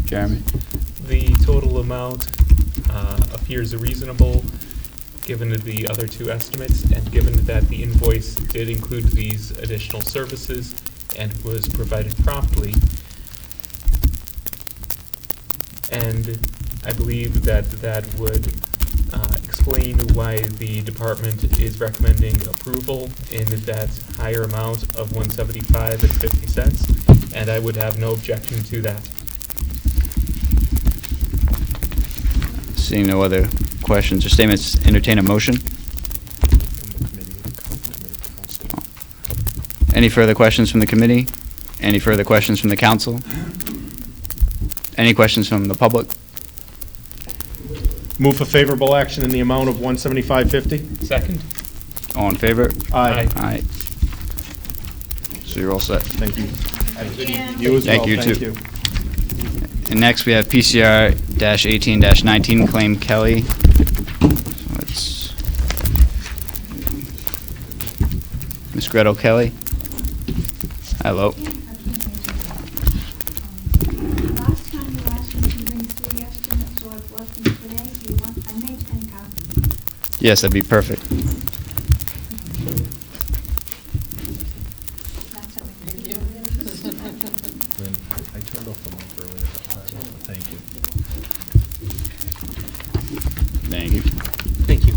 Jeremy? The total amount appears reasonable, given the other 2 estimates, and given that the invoice did include these additional services and was provided promptly. And I believe that that would explain why the department is recommending approval in that higher amount of $175.50, and I would have no objection to that. Seeing no other questions or statements, entertain a motion. Any further questions from the committee? Any further questions from the council? Any questions from the public? Move for favorable action in the amount of $175.50. Second? All in favor? Aye. Aye. So you're all set. Thank you. You as well. Thank you, Thank too. you. And next, we have PCR-18-19, claim Kelly. So it's Ms. Gretel Kelly. Hello. Last time you asked me to bring 3 estimates, so I've left them today. Do you want, I made 10 copies. Yes, that'd be perfect. That's how I did it. I turned off the mic earlier. Thank you. Thank you. Thank you.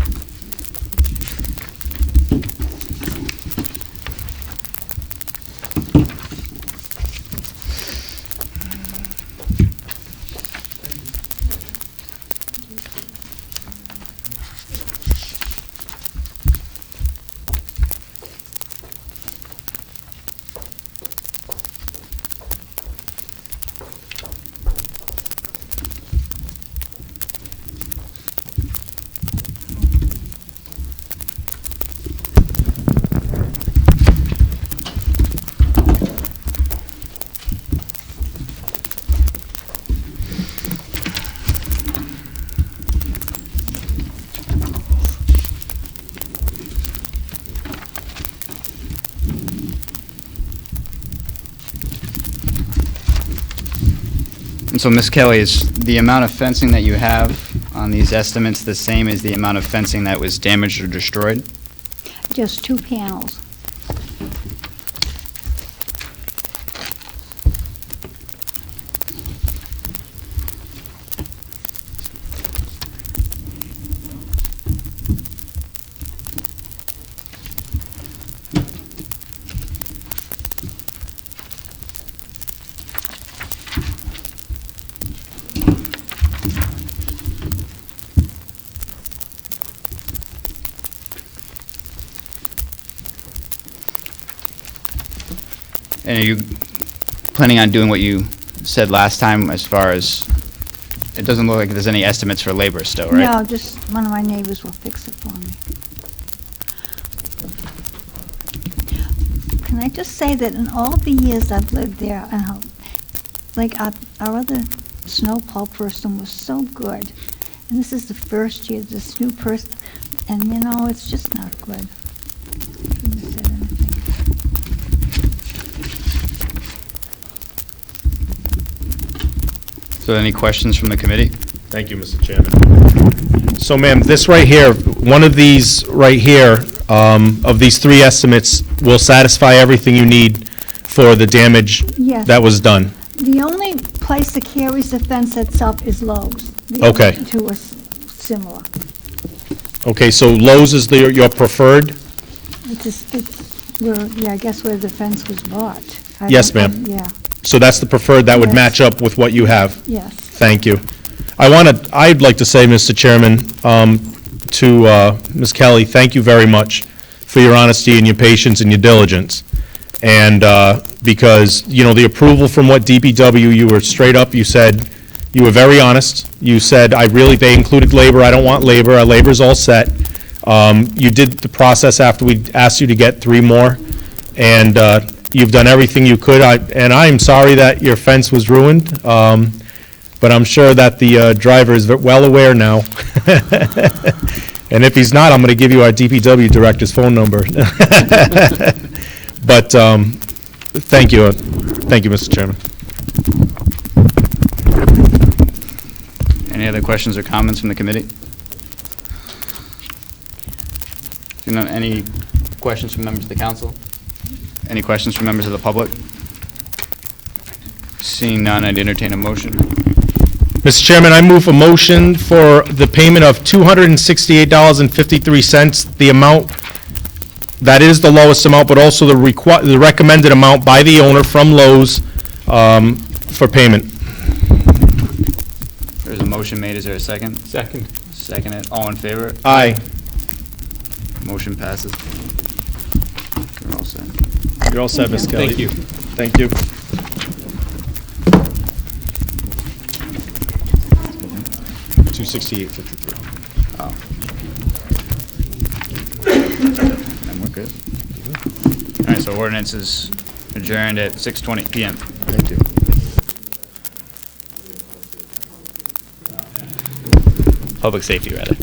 And so, Ms. Kelly, is the amount of fencing that you have on these estimates the same as the amount of fencing that was damaged or destroyed? just 2 panels. And are you planning on doing what you said last time as far as, it doesn't look like there's any estimates for labor still, right? No, just one of my neighbors will fix it for me. Can I just say that in all the years I've lived there, like our other snowplow person was so good, and this is the first year this new person, and you know, it's just not good. Shouldn't have said anything. So any questions from the committee? Thank you, Mr. Chairman. So, ma'am, this right here, one of these right here, of these 3 estimates, will satisfy everything you need for the damage Yes. that was done? The only place that carries the fence itself is Lowe's. The Okay. other 2 are similar. Okay, so Lowe's is your preferred? I guess where the fence was bought. Yes, ma'am. Yeah, So that's the preferred, that would Yes. match up with what you have? yes. Thank you. I'd like to say, Mr. Chairman, to Ms. Kelly, thank you very much for your honesty and your patience and your diligence. And because, you know, the approval from what DPW, you were straight up, you said, you were very honest. You said, they included labor, I don't want labor, our labor's all set. You did the process after we asked you to get 3 more, and you've done everything you could. And I'm sorry that your fence was ruined, but I'm sure that the driver is well aware now. And if he's not, I'm going to give you our DPW director's phone number. But thank you. Thank you, Mr. Chairman. Any other questions or comments from the committee? Any questions from members of the council? Any questions from members of the public? Seeing none, I'd entertain a motion. Mr. Chairman, I move a motion for the payment of $268.53, the amount, that is the lowest amount, but also the recommended amount by the owner from Lowe's for payment. There's a motion made, is there a second? Second. Second it, all in favor? Aye. Motion passes. You're all set. You're all set, Ms. Kelly. Thank you. Thank you. $268.53. Oh. And we're good. All right, so ordinance is adjourned at 6:20 PM. Thank you. Public safety, rather.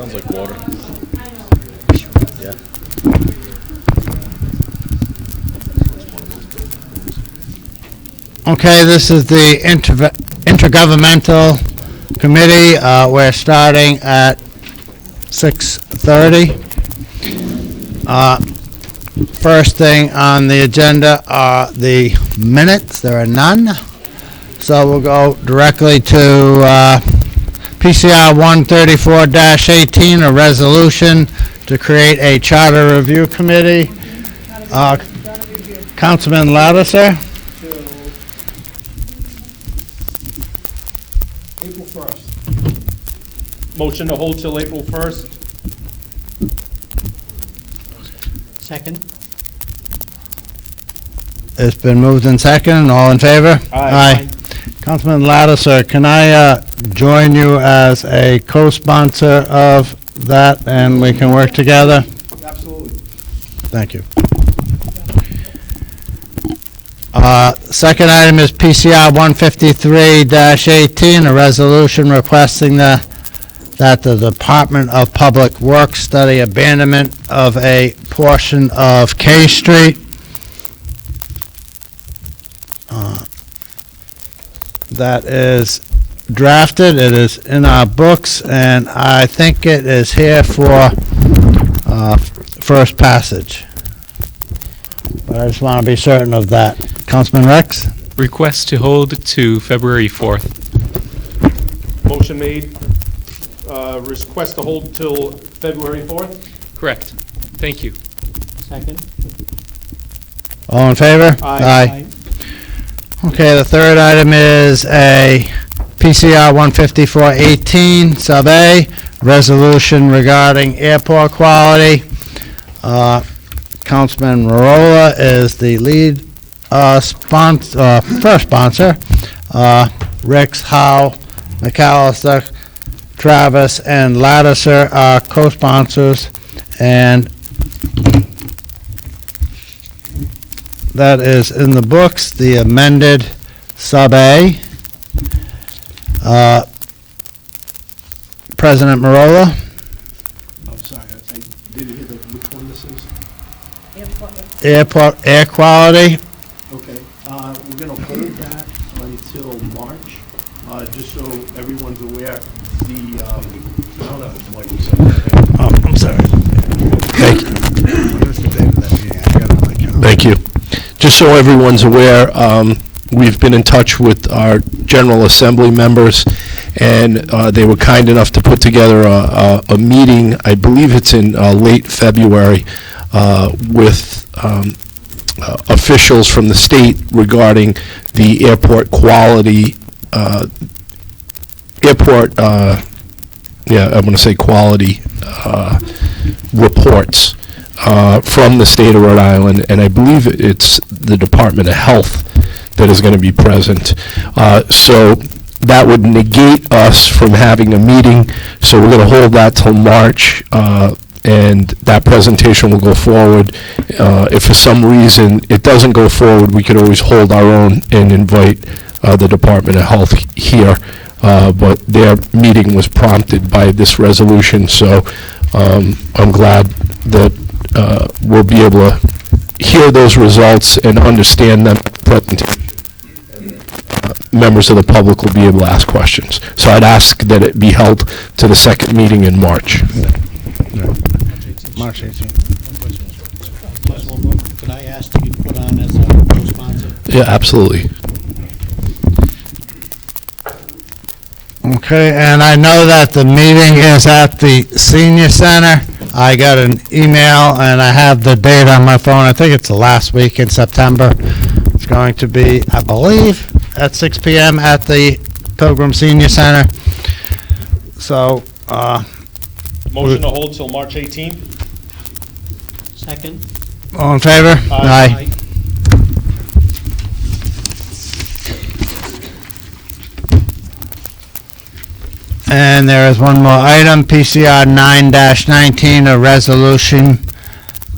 Sounds like water. Yeah. Okay, this is the intergovernmental committee. We're starting at 6:30. First thing on the agenda are the minutes. There are none. So we'll go directly to PCR 134-18, a resolution to create a charter review committee. Councilman Lattiser? April 1st. Motion to hold till April 1st. Second. It's been moved in second. All in favor? Aye. Councilman Lattiser, can I join you as a co-sponsor of that, and we can work together? Absolutely. Thank you. Second item is PCR 153-18, a resolution requesting that the Department of Public Works study abandonment of a portion of K Street. That is drafted, it is in our books, and I think it is here for first passage. But I just want to be certain of that. Councilman Rex? Request to hold to February 4th. Motion made. Request to hold till February 4th. Correct. Thank you. Second. All in favor? Aye. Okay, the third item is a PCR 154-18, sub A, resolution regarding airport quality. Councilman Marola is the lead first sponsor. Ricks, Howe, McAllister, Travis, and Lattiser are co-sponsors, and that is in the books, the amended sub A. President Marola? I'm sorry, I didn't hear which one this is. Airport air quality. Okay, we're gonna hold that until March, just so everyone's aware, I don't know what you said. Oh, I'm sorry. Thank you. Just so everyone's aware, we've been in touch with our General Assembly members, and they were kind enough to put together a meeting, I believe it's in late February, with officials from the state regarding the airport quality, I'm going to say quality reports from the state of Rhode Island, and I believe it's the Department of Health that is going to be present. So that would negate us from having a meeting, so we're going to hold that till March, and that presentation will go forward. If for some reason it doesn't go forward, we could always hold our own and invite the Department of Health here, but their meeting was prompted by this resolution, so I'm glad that we'll be able to hear those results and understand them at the presentation. Members of the public will be able to ask questions. So I'd ask that it be held to the second meeting in March. March 18th. Could I ask to be put on as a co-sponsor? Yeah, absolutely. Okay, and I know that the meeting is at the Senior Center. I got an email, and I have the date on my phone. I think it's the last week in September. It's going to be, I believe, at 6 p.m. at the Pilgrim Senior Center. So, Motion to hold till March 18th. Second. all in favor? Aye. And there is one more item, PCR 9-19, a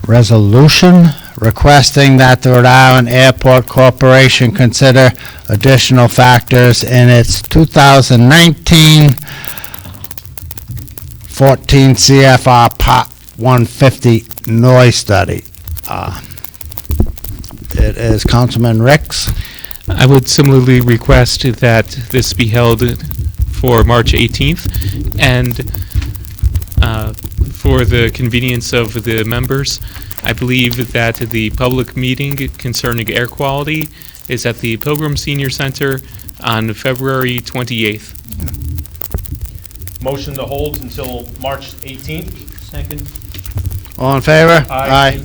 resolution requesting that the Rhode Island Airport Corporation consider additional factors in its 2019 14 CFR Part 150 noise study. It is Councilman Ricks. I would similarly request that this be held for March 18th, and for the convenience of the members, I believe that the public meeting concerning air quality is at the Pilgrim Senior Center on February 28th. Motion to hold until March 18th. Second. All in favor? Aye.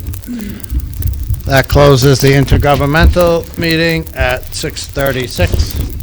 That closes the intergovernmental meeting at 6:36.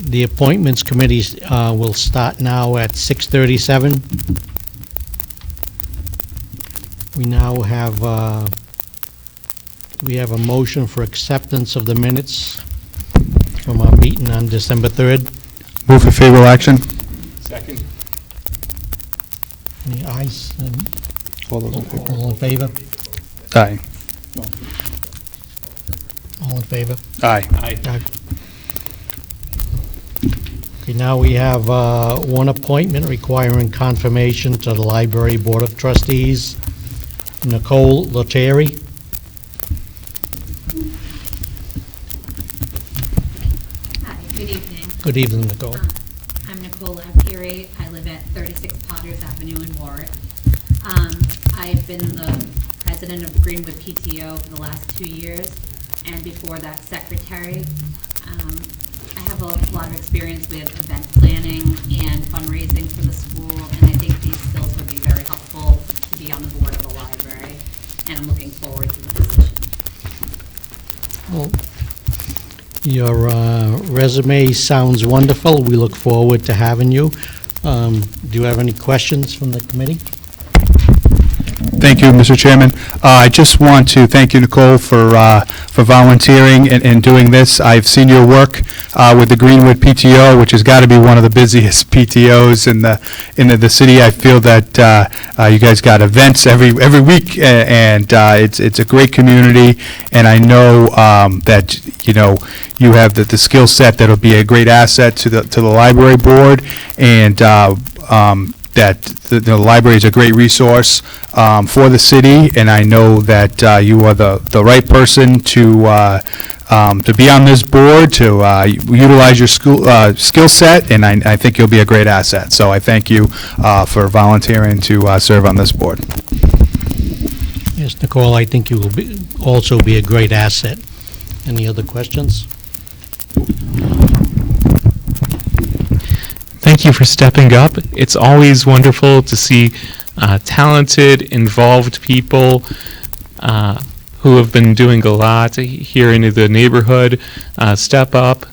The appointments committees will start now at 6:37. We now have, we have a motion for acceptance of the minutes from our meeting on December 3rd. Move for favorable action. Second. Any ayes? All those in favor? All in favor? Aye. All in favor? Aye. Aye. Okay, now we have one appointment requiring confirmation to the Library Board of Trustees. Nicole Lettieri. Hi, good evening. Good evening, Nicole. I'm Nicole Lettieri. I live at 36 Potters Avenue in Warwick. I've been the president of Greenwood PTO for the last 2 years, and before that, secretary. I have a lot of experience with event planning and fundraising for the school, and I think these skills would be very helpful to be on the board of the library, and I'm looking forward to the position. Well, your resume sounds wonderful. We look forward to having you. Do you have any questions from the committee? Thank you, Mr. Chairman. I just want to thank you, Nicole, for volunteering and doing this. I've seen your work with the Greenwood PTO, which has got to be one of the busiest PTOs in the city. I feel that you guys got events every week, and it's a great community. And I know that you have the skill set that'll be a great asset to the library board. And that the library is a great resource for the city, and I know that you are the right person to be on this board, to utilize your skill set, and I think you'll be a great asset. So I thank you for volunteering to serve on this board. Yes, Nicole, I think you will also be a great asset. Any other questions? Thank you for stepping up. It's always wonderful to see talented, involved people who have been doing a lot here in the neighborhood step up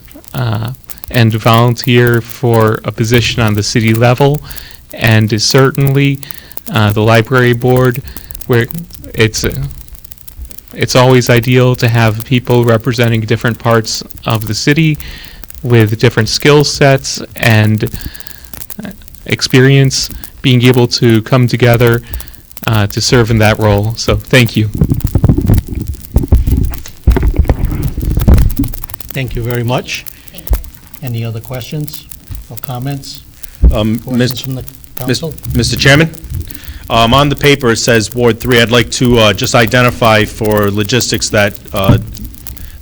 and volunteer for a position on the city level. And certainly the library board, where it's always ideal to have people representing different parts of the city with different skill sets and experience, being able to come together to serve in that role. So thank you. Thank you very much. Any other questions or comments? Questions from the council? Mr. Chairman, on the paper it says Ward 3. I'd like to just identify for logistics that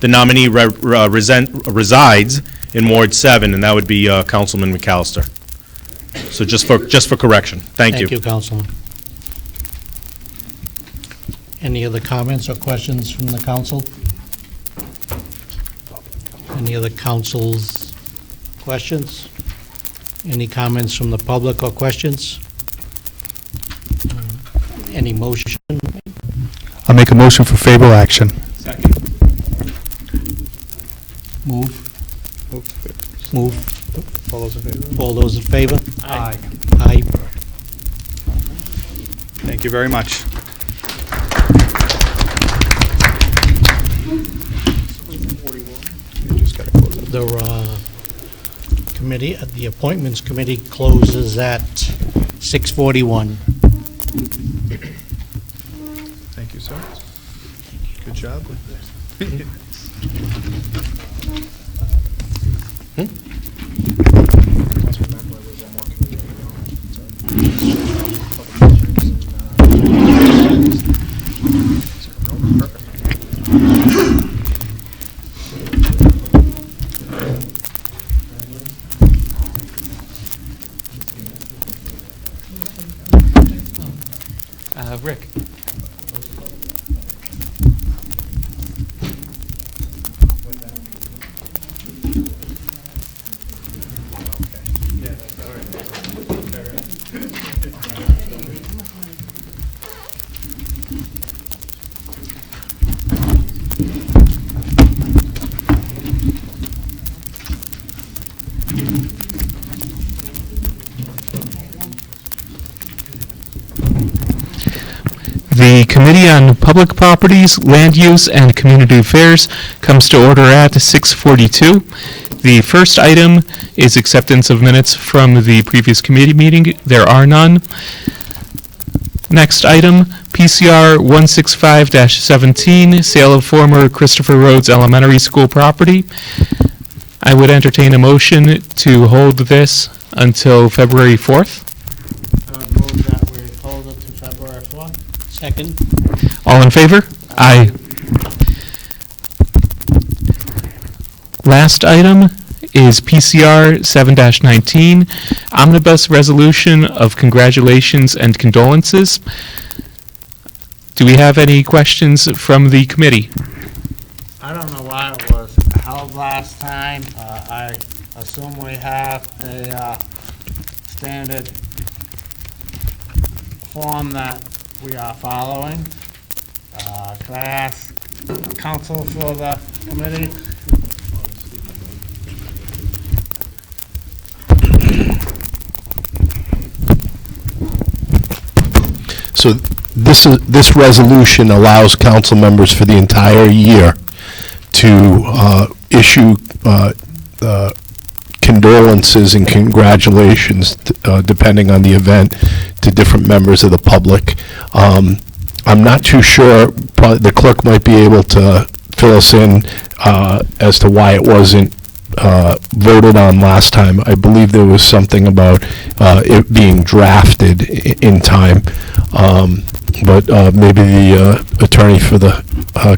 the nominee resides in Ward 7, and that would be Councilman McAllister. So just for correction. Thank you. Thank you, Councilman. Any other comments or questions from the council? Any other council's questions? Any comments from the public or questions? Any motion? I'll make a motion for favorable action. Second. Move. Move. All those in favor? All those in favor? Aye. Aye. Thank you very much. The committee, the appointments committee closes at 6:41. Thank you, sir. Good job. Rick. The Committee on Public Properties, Land Use, and Community Affairs comes to order at 6:42. The first item is acceptance of minutes from the previous committee meeting. There are none. Next item, PCR 165-17, sale of former Christopher Rhodes Elementary School property. I would entertain a motion to hold this until February 4th. I would move that we hold it to February 4th. Second. All in favor? Aye. Last item is PCR 7-19, omnibus resolution of congratulations and condolences. Do we have any questions from the committee? I don't know why it was held last time. I assume we have a standard form that we are following. Could I ask counsel for the committee? So this resolution allows council members for the entire year to issue condolences and congratulations, depending on the event, to different members of the public. I'm not too sure, probably the clerk might be able to fill us in as to why it wasn't voted on last time. I believe there was something about it being drafted in time. But maybe the attorney for the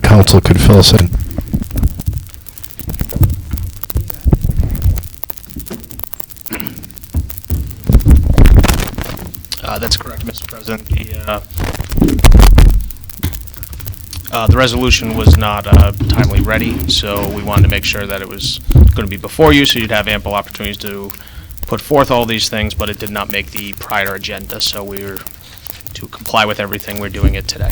council could fill us in. That's correct, Mr. President. The resolution was not timely ready, so we wanted to make sure that it was going to be before you, so you'd have ample opportunities to put forth all these things, but it did not make the prior agenda, so we were, to comply with everything, we're doing it today.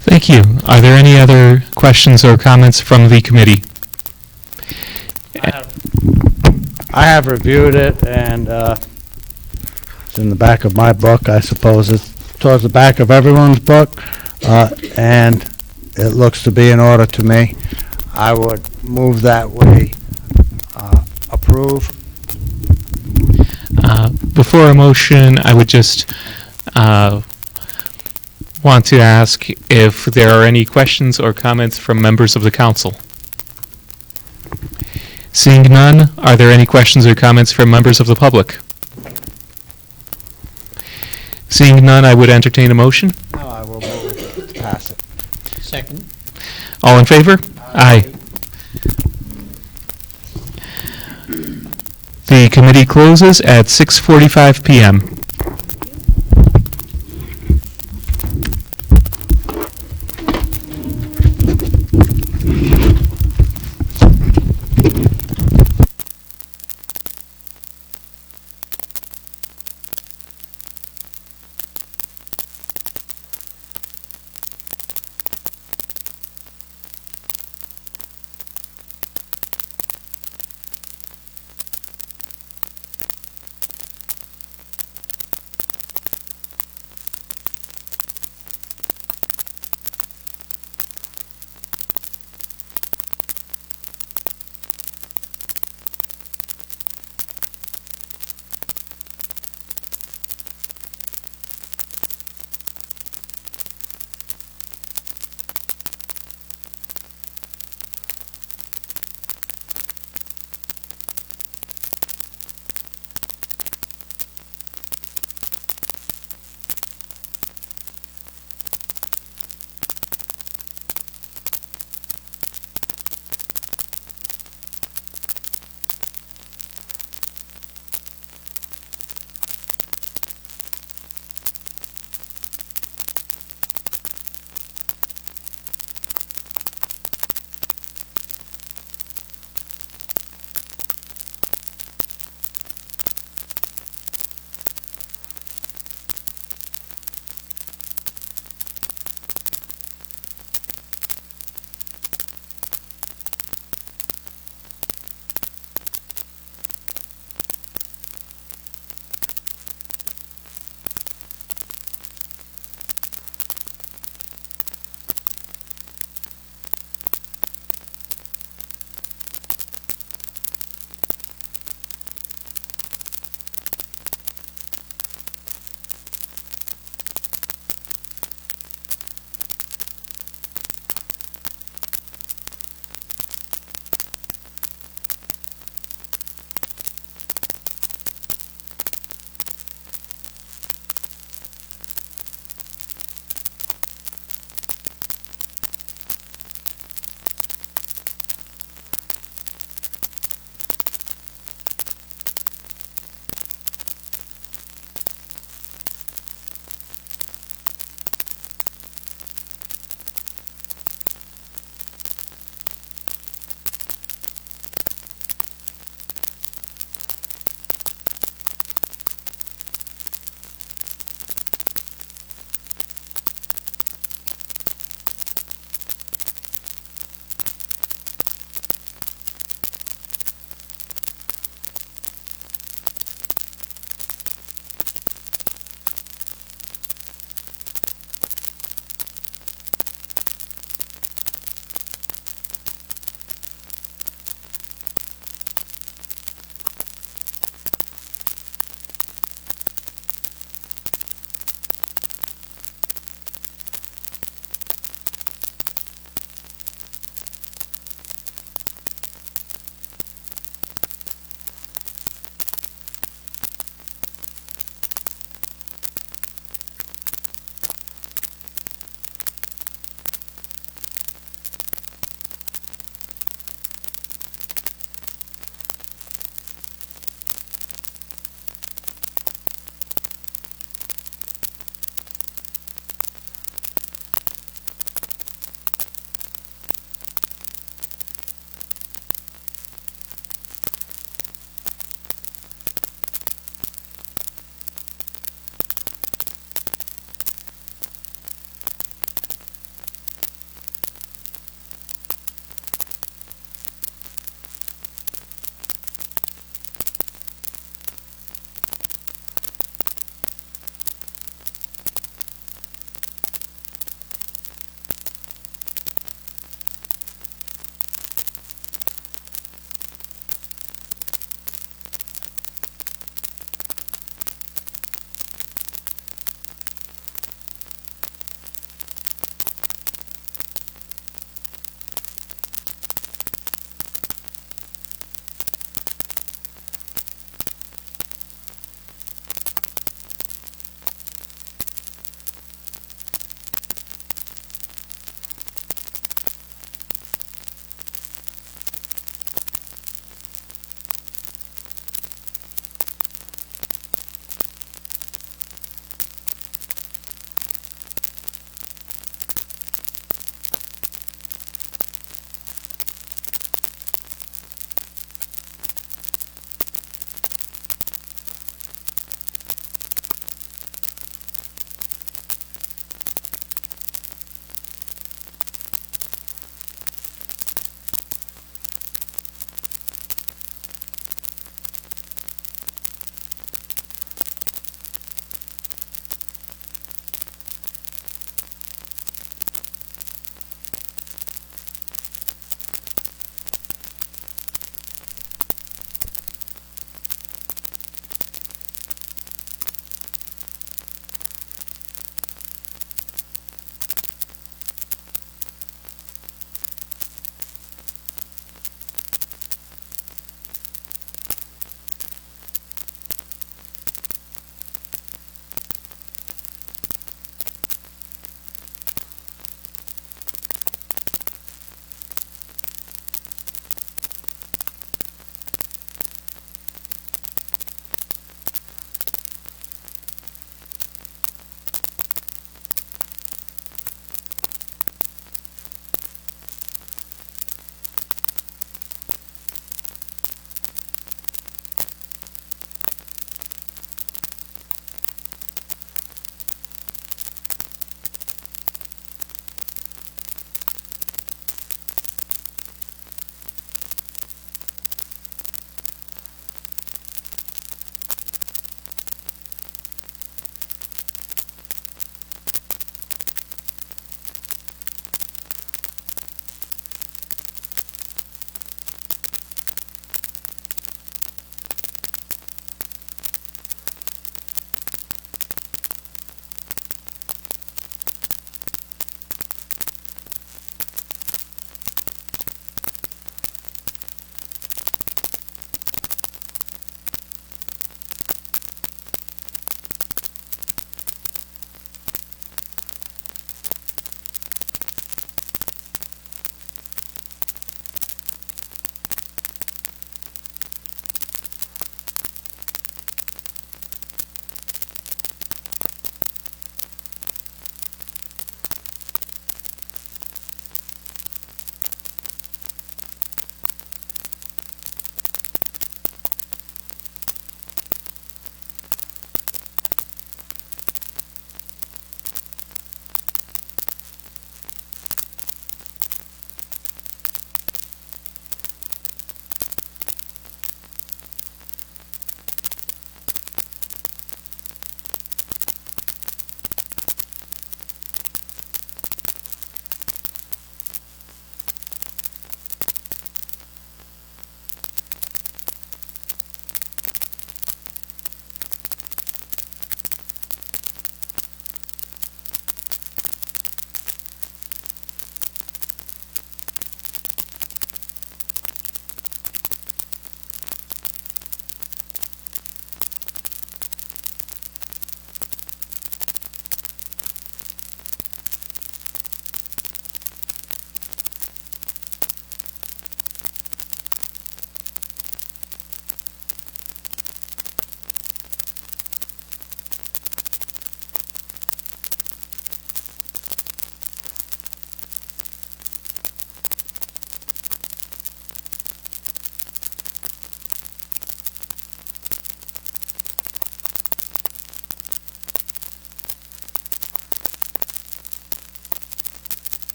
Thank you. Are there any other questions or comments from the committee? I have reviewed it, and it's in the back of my book, I suppose. It's towards the back of everyone's book, and it looks to be in order to me. I would move that we approve. Before a motion, I would just want to ask if there are any questions or comments from members of the council. Seeing none, are there any questions or comments from members of the public? Seeing none, I would entertain a motion. No, I will move to pass it. Second. All in favor? Aye. The committee closes at 6:45 PM.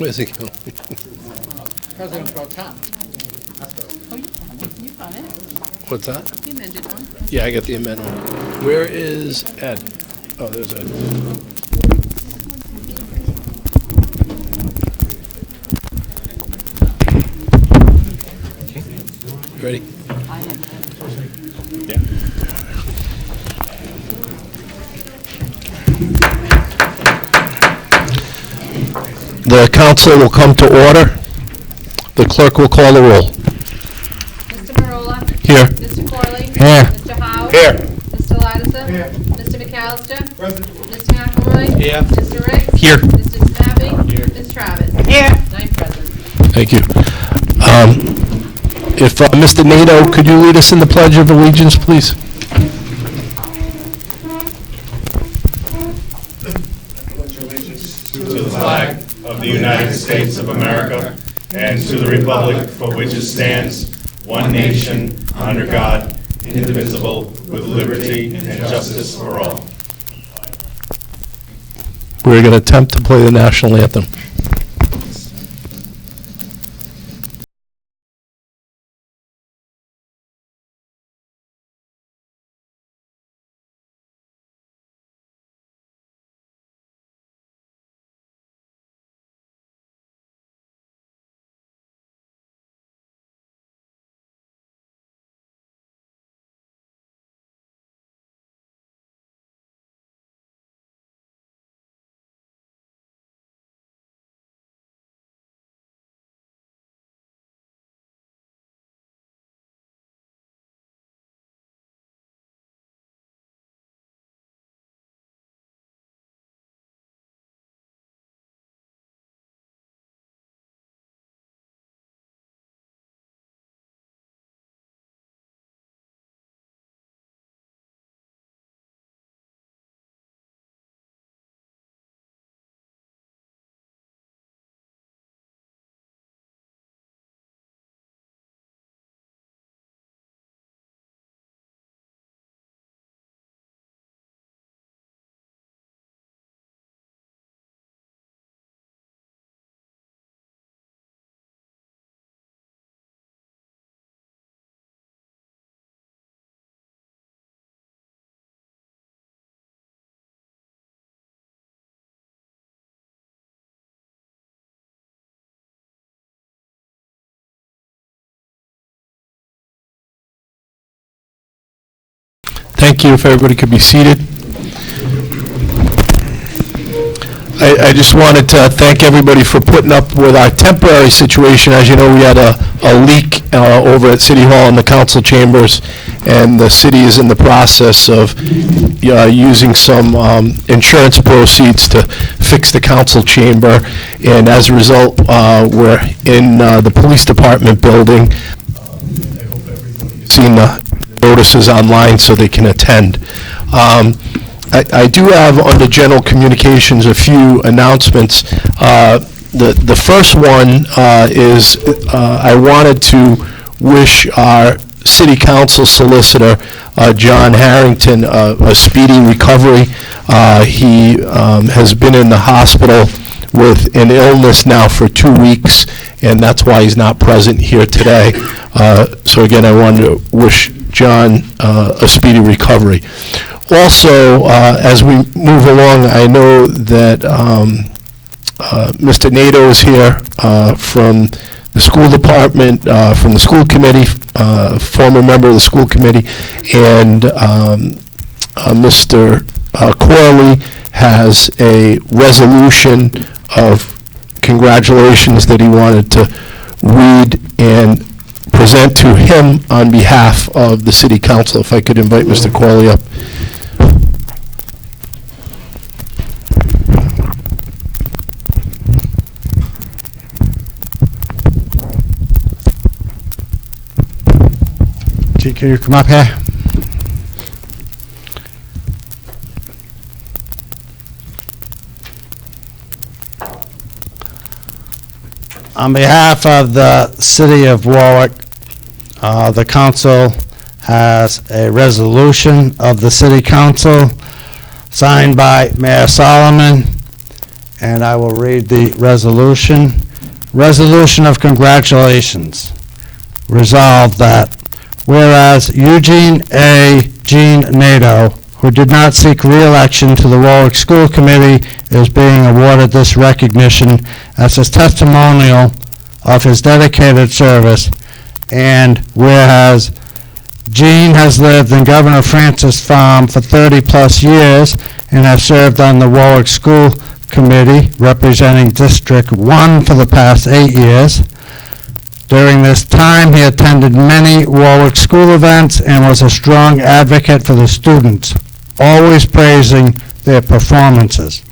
Where's he going? President Pro Tem. Oh, you got it. What's that? The amended one. Yeah, I got the amendment. Where is Ed? Oh, there's Ed. Ready? Yeah. The council will come to order. The clerk will call the roll. Mr. Marola? Here. Mr. Corley? Here. Mr. Howe? Here. Mr. Lattiser? Here. Mr. McAllister? Present. Mr. McElroy? Here. Mr. Ricks? Here. Mr. Snappy? Here. Ms. Travis? Here. 9 present. Thank you. If Mr. Nato, could you lead us in the Pledge of Allegiance, please? To the flag of the United States of America and to the republic for which it stands, one nation, under God, indivisible, with liberty and justice for all. We're going to attempt to play the national anthem. Thank you. If everybody could be seated. I just wanted to thank everybody for putting up with our temporary situation. As you know, we had a leak over at City Hall in the council chambers, and the city is in the process of using some insurance proceeds to fix the council chamber. And as a result, we're in the police department building. I hope everybody's seen the notices online so they can attend. I do have under general communications a few announcements. The first one is I wanted to wish our city council solicitor, John Harrington, a speedy recovery. He has been in the hospital with an illness now for 2 weeks, and that's why he's not present here today. So again, I wanted to wish John a speedy recovery. Also, as we move along, I know that Mr. Nato is here from the school department, from the school committee, former member of the school committee, and Mr. Corley has a resolution of congratulations that he wanted to read and present to him on behalf of the city council. If I could invite Mr. Corley up. Can you come up here? On behalf of the city of Warwick, the council has a resolution of the city council signed by Mayor Solomon and I will read the resolution. Resolution of congratulations. Resolved that whereas Eugene A. Jean Nato, who did not seek re-election to the Warwick School Committee, is being awarded this recognition as his testimonial of his dedicated service, and whereas Jean has lived in Governor Francis Farm for 30-plus years and has served on the Warwick School Committee representing District 1 for the past 8 years. During this time, he attended many Warwick school events and was a strong advocate for the students, always praising their performances.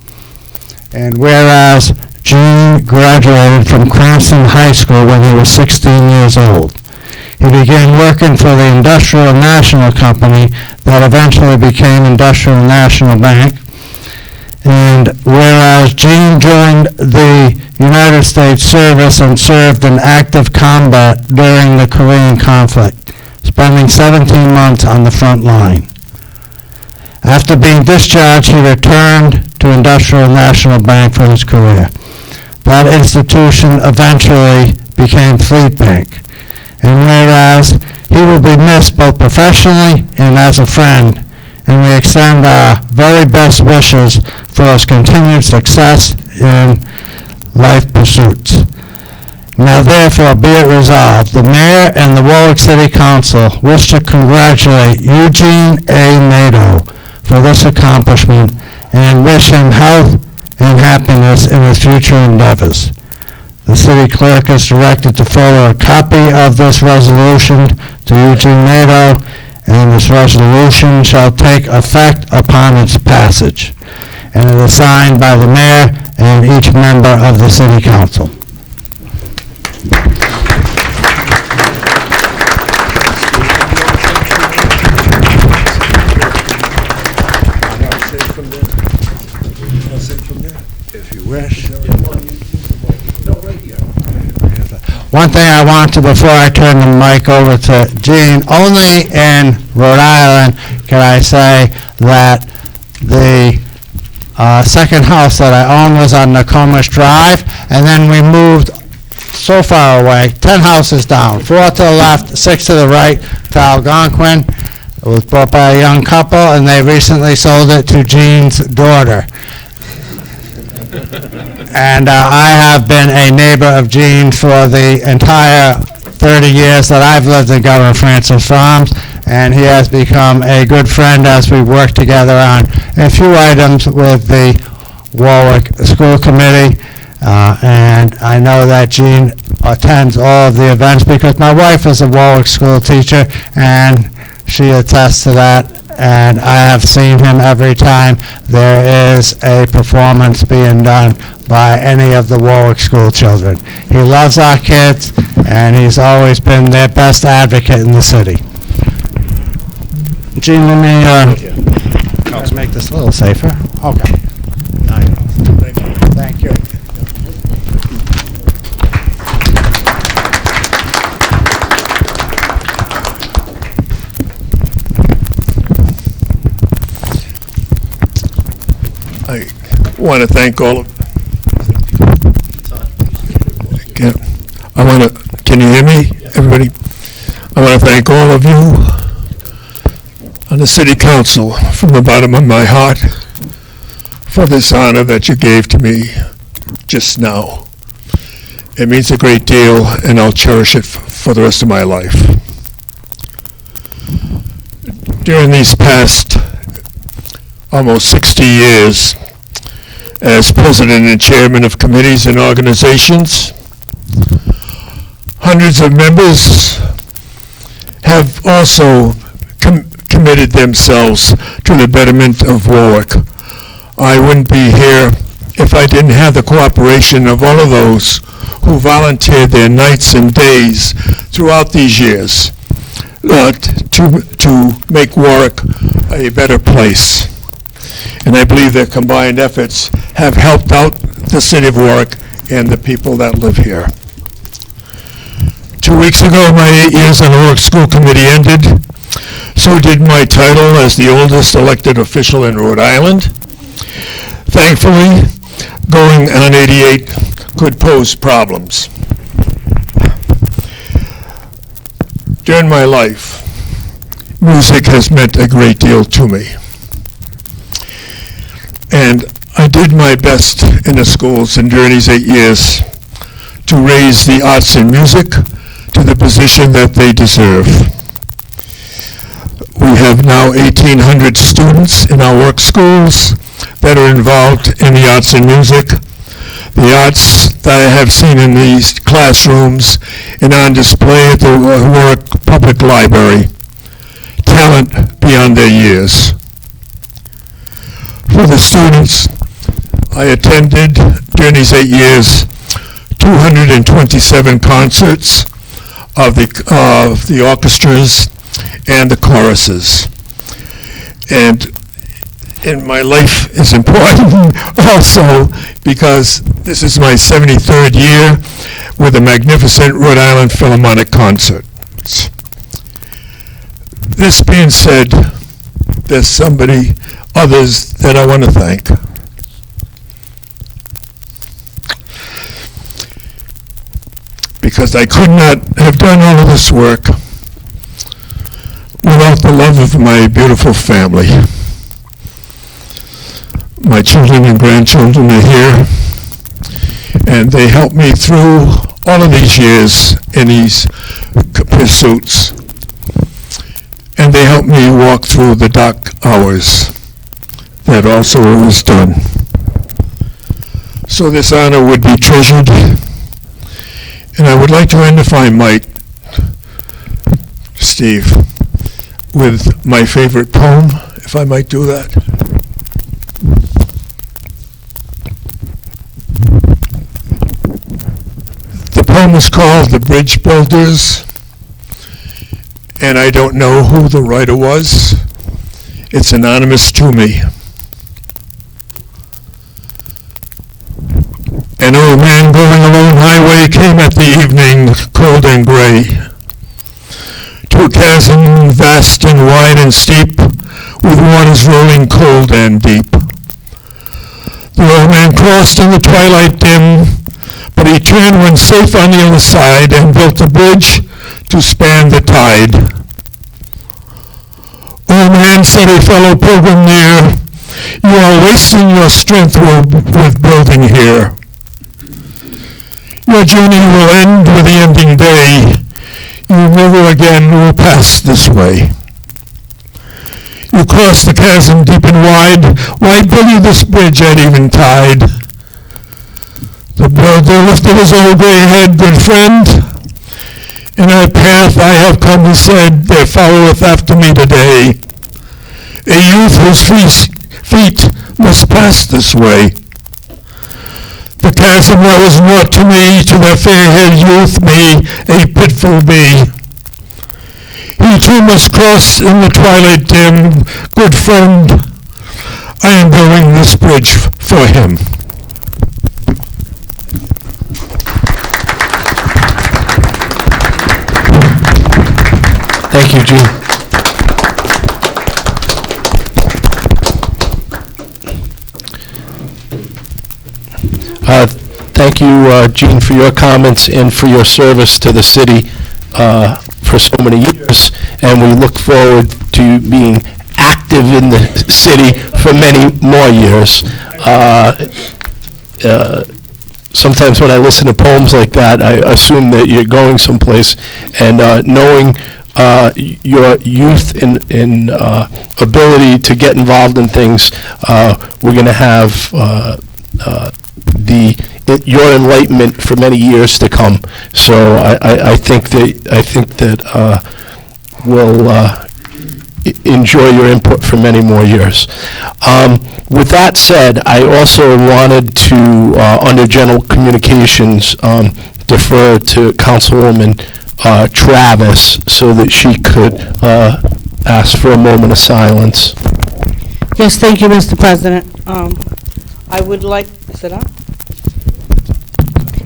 And whereas Jean graduated from Cranston High School when he was 16 years old, he began working for the Industrial National Company that eventually became Industrial National Bank. And whereas Jean joined the United States service and served in active combat during the Korean conflict, spending 17 months on the front line. After being discharged, he returned to Industrial National Bank for his career. That institution eventually became Fleet Bank. And whereas he will be missed both professionally and as a friend, and we extend our very best wishes for his continued success in life pursuits. Now therefore be it resolved, the Mayor and the Warwick City Council wish to congratulate Eugene A. Nato for this accomplishment and wish him health and happiness in his future endeavors. The city clerk is directed to forward a copy of this resolution to Eugene Nato, and this resolution shall take effect upon its passage. And it is signed by the mayor and each member of the city council. If you wish. One thing I want to, before I turn the mic over to Gene, only in Rhode Island can I say that the second house that I owned was on Nokomis Drive, and then we moved so far away, 10 houses down, 4 to the left, 6 to the right, to Algonquin. It was bought by a young couple, and they recently sold it to Gene's daughter. And I have been a neighbor of Gene for the entire 30 years that I've lived in Governor Francis Farms, and he has become a good friend as we work together on a few items with the Warwick School Committee. And I know that Gene attends all of the events because my wife is a Warwick school teacher, and she attests to that. And I have seen him every time there is a performance being done by any of the Warwick school children. He loves our kids, and he's always been their best advocate in the city. Gene, let me let's make this a little safer. Okay. Thank you. I want to thank all of, can you hear me, everybody? I want to thank all of you on the city council from the bottom of my heart for this honor that you gave to me just now. It means a great deal, and I'll cherish it for the rest of my life. During these past almost 60 years as president and chairman of committees and organizations, hundreds of members have also committed themselves to the betterment of Warwick. I wouldn't be here if I didn't have the cooperation of all of those who volunteered their nights and days throughout these years to make Warwick a better place. And I believe their combined efforts have helped out the city of Warwick and the people that live here. 2 weeks ago, my 8 years on the Warwick School Committee ended. So did my title as the oldest elected official in Rhode Island. Thankfully, going on 88 could pose problems. During my life, music has meant a great deal to me. And I did my best in the schools and during these 8 years to raise the arts and music to the position that they deserve. We have now 1,800 students in our work schools that are involved in the arts and music. The arts that I have seen in these classrooms and on display at the Warwick Public Library, talent beyond their years. For the students, I attended during these 8 years 227 concerts of the orchestras and the choruses. And my life is important also because this is my 73rd year with the magnificent Rhode Island Philharmonic Concerts. This being said, there's others that I want to thank. Because I could not have done all of this work without the love of my beautiful family. My children and grandchildren are here, and they helped me through all of these years in these pursuits. And they helped me walk through the dark hours that also was done. So this honor would be treasured. And I would like to end, if I might, Steve, with my favorite poem, if I might do that. The poem is called The Bridge Builders, and I don't know who the writer was. It's anonymous to me. An old man going along highway came at the evening, cold and gray, to a chasm vast and wide and steep, with waters rolling cold and deep. The old man crossed in the twilight dim, but he turned when safe on the other side and built a bridge to span the tide. Old man, said a fellow pilgrim near, you are wasting your strength with building here. Your journey will end with the ending day. You never again will pass this way. You cross the chasm deep and wide. Why build you this bridge at eventide? The builder lifted his old gray head, good friend. In our path I have come, he said, there followeth after me today a youth whose feet must pass this way. The chasm that was naught to me, to that fair-haired youth may a pitfall be. He too must cross in the twilight dim. Good friend, I am building this bridge for him. Thank you, Gene. Thank you, Gene, for your comments and for your service to the city for so many years, and we look forward to being active in the city for many more years. Sometimes when I listen to poems like that, I assume that you're going someplace, and knowing your youth and ability to get involved in things, we're going to have your enlightenment for many years to come. So I think that we'll enjoy your input for many more years. With that said, I also wanted to, under general communications, defer to Councilwoman Travis so that she could ask for a moment of silence. Yes, thank you, Mr. President. I would like, is it on?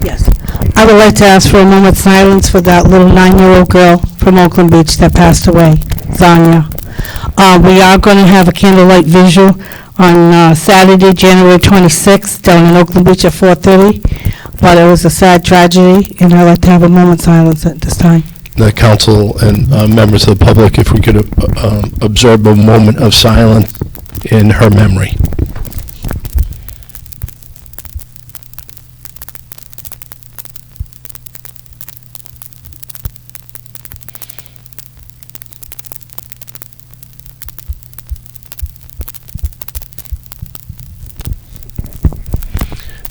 Yes. I would like to ask for a moment's silence for that little 9-year-old girl from Oakland Beach that passed away, Zanya. We are going to have a candlelight vigil on Saturday, January 26th, down in Oakland Beach at 4:30. But it was a sad tragedy, and I'd like to have a moment of silence at this time. The council and members of the public, if we could observe a moment of silence in her memory.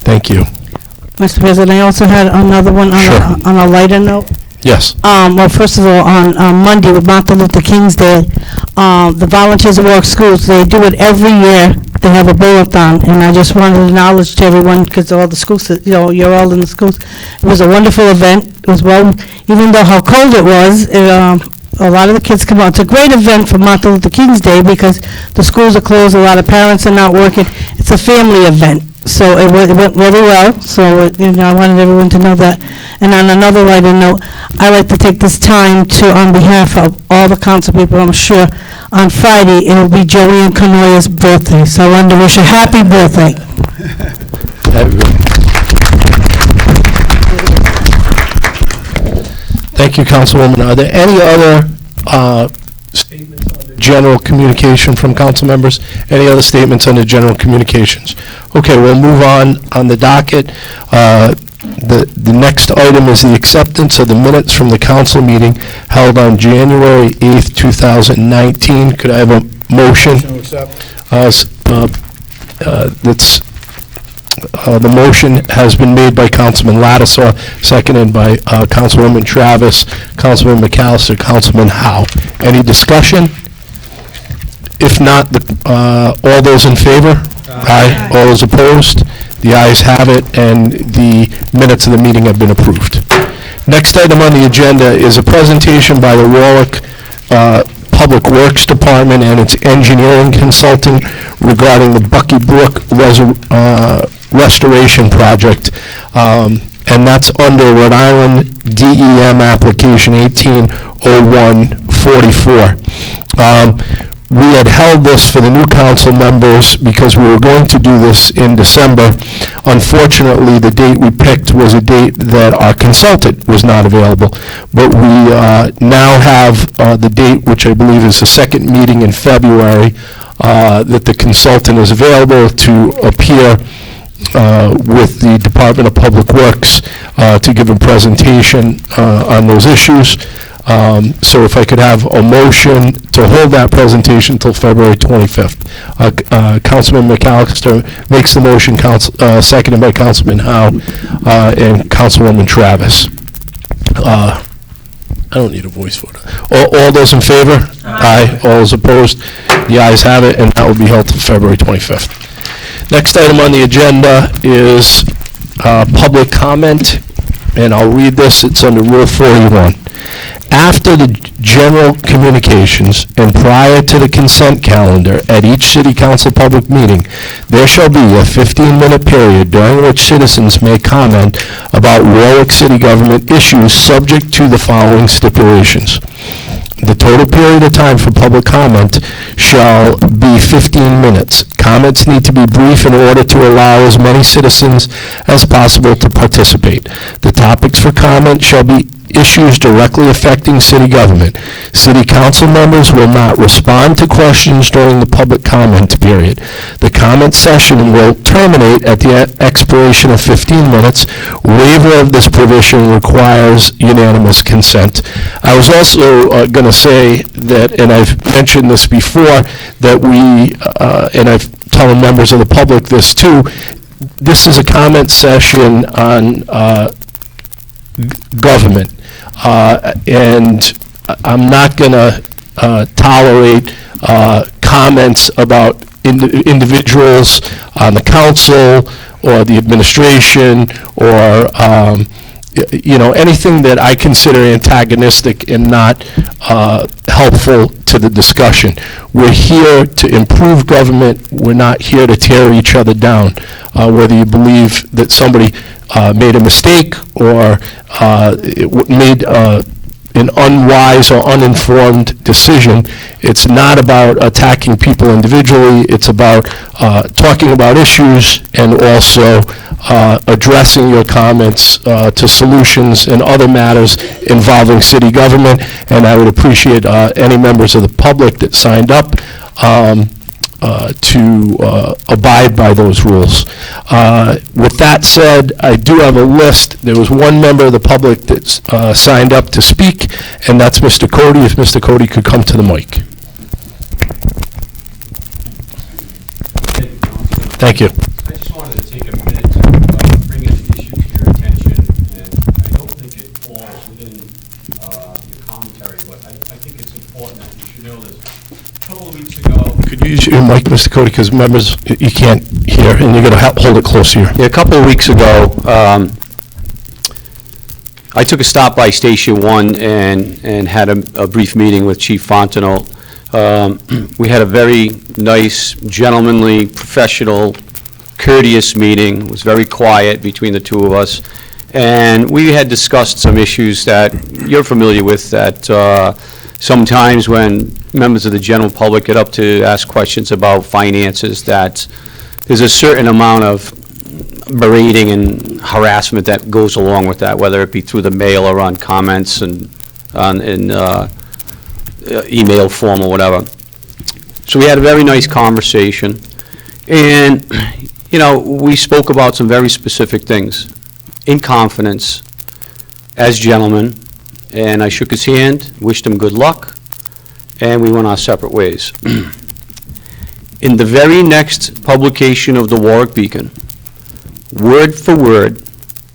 Thank you. Mr. President, I also had another one on a lighter note. Yes. Well, first of all, on Monday with Martin Luther King's Day, the Volunteers of Warwick Schools, they do it every year. They have a bowl-a-thon, and I just wanted to acknowledge to everyone, because all the schools, you're all in the schools. It was a wonderful event. It was even though how cold it was, a lot of the kids come out. It's a great event for Martin Luther King's Day because the schools are closed, a lot of parents are not working. It's a family event. So it went really well, so I wanted everyone to know that. And on another lighter note, I'd like to take this time to, on behalf of all the council people, I'm sure, on Friday, it will be Joanne Canoya's birthday, so I wanted to wish her happy birthday. Thank you, Councilwoman. Are there any other statements on the general communication from council members? Any other statements on the general communications? Okay, we'll move on the docket. The next item is the acceptance of the minutes from the council meeting held on January 8th, 2019. Could I have a motion? The motion has been made by Councilman Lattisaw, seconded by Councilwoman Travis, Councilman McAllister, Councilman Howe. Any discussion? If not, all those in favor? Aye. All those opposed? The ayes have it, and the minutes of the meeting have been approved. Next item on the agenda is a presentation by the Warwick Public Works Department and its engineering consultant regarding the Bucky Brook restoration project, and that's under Rhode Island DEM application 180144. We had held this for the new council members because we were going to do this in December. Unfortunately, the date we picked was a date that our consultant was not available, but we now have the date, which I believe is the second meeting in February, that the consultant is available to appear with the Department of Public Works to give a presentation on those issues. So if I could have a motion to hold that presentation until February 25th. Councilman McAllister makes the motion, seconded by Councilman Howe and Councilwoman Travis. I don't need a voice vote. All those in favor? Aye. All those opposed? The ayes have it, and that will be held till February 25th. Next item on the agenda is public comment, and I'll read this. It's under Rule 41. After the general communications and prior to the consent calendar at each city council public meeting, there shall be a 15-minute period during which citizens may comment about Warwick city government issues subject to the following stipulations. The total period of time for public comment shall be 15 minutes. Comments need to be brief in order to allow as many citizens as possible to participate. The topics for comment shall be issues directly affecting city government. City council members will not respond to questions during the public comment period. The comment session will terminate at the expiration of 15 minutes. Waiver of this provision requires unanimous consent. I was also going to say that, and I've mentioned this before, that we, and I've told members of the public this too, this is a comment session on government. And I'm not going to tolerate comments about individuals on the council or the administration or anything that I consider antagonistic and not helpful to the discussion. We're here to improve government. We're not here to tear each other down. Whether you believe that somebody made a mistake or an unwise or uninformed decision. It's not about attacking people individually. It's about talking about issues and also addressing your comments to solutions and other matters involving city government. And I would appreciate any members of the public that signed up to abide by those rules. With that said, I do have a list. There was one member of the public that signed up to speak, and that's Mr. Cody. If Mr. Cody could come to the mic. Thank you. I just wanted to take a minute to bring an issue to your attention, and I don't think it falls within the commentary, but I think it's important that you should know this. A couple of weeks ago... Could you use your mic, Mr. Cody, because members, you can't hear, and you're going to hold it close here. Yeah, a couple of weeks ago, I took a stop by Station 1 and had a brief meeting with Chief Fontenot. We had a very nice, gentlemanly, professional, courteous meeting. It was very quiet between the two of us. And we had discussed some issues that you're familiar with, that sometimes when members of the general public get up to ask questions about finances, that there's a certain amount of berating and harassment that goes along with that, whether it be through the mail or on comments and in email form or whatever. So we had a very nice conversation, and you know, we spoke about some very specific things in confidence as gentlemen, and I shook his hand, wished him good luck, and we went our separate ways. In the very next publication of the Warwick Beacon, word for word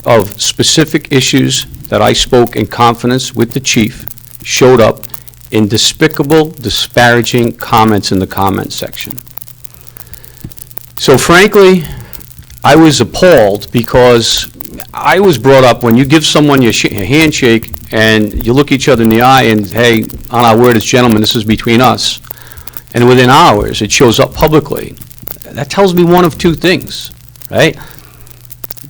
of specific issues that I spoke in confidence with the chief showed up in despicable, disparaging comments in the comment section. So frankly, I was appalled because I was brought up, when you give someone your handshake and you look each other in the eye and, hey, on our word as gentlemen, this is between us, and within hours it shows up publicly, that tells me one of two things, right?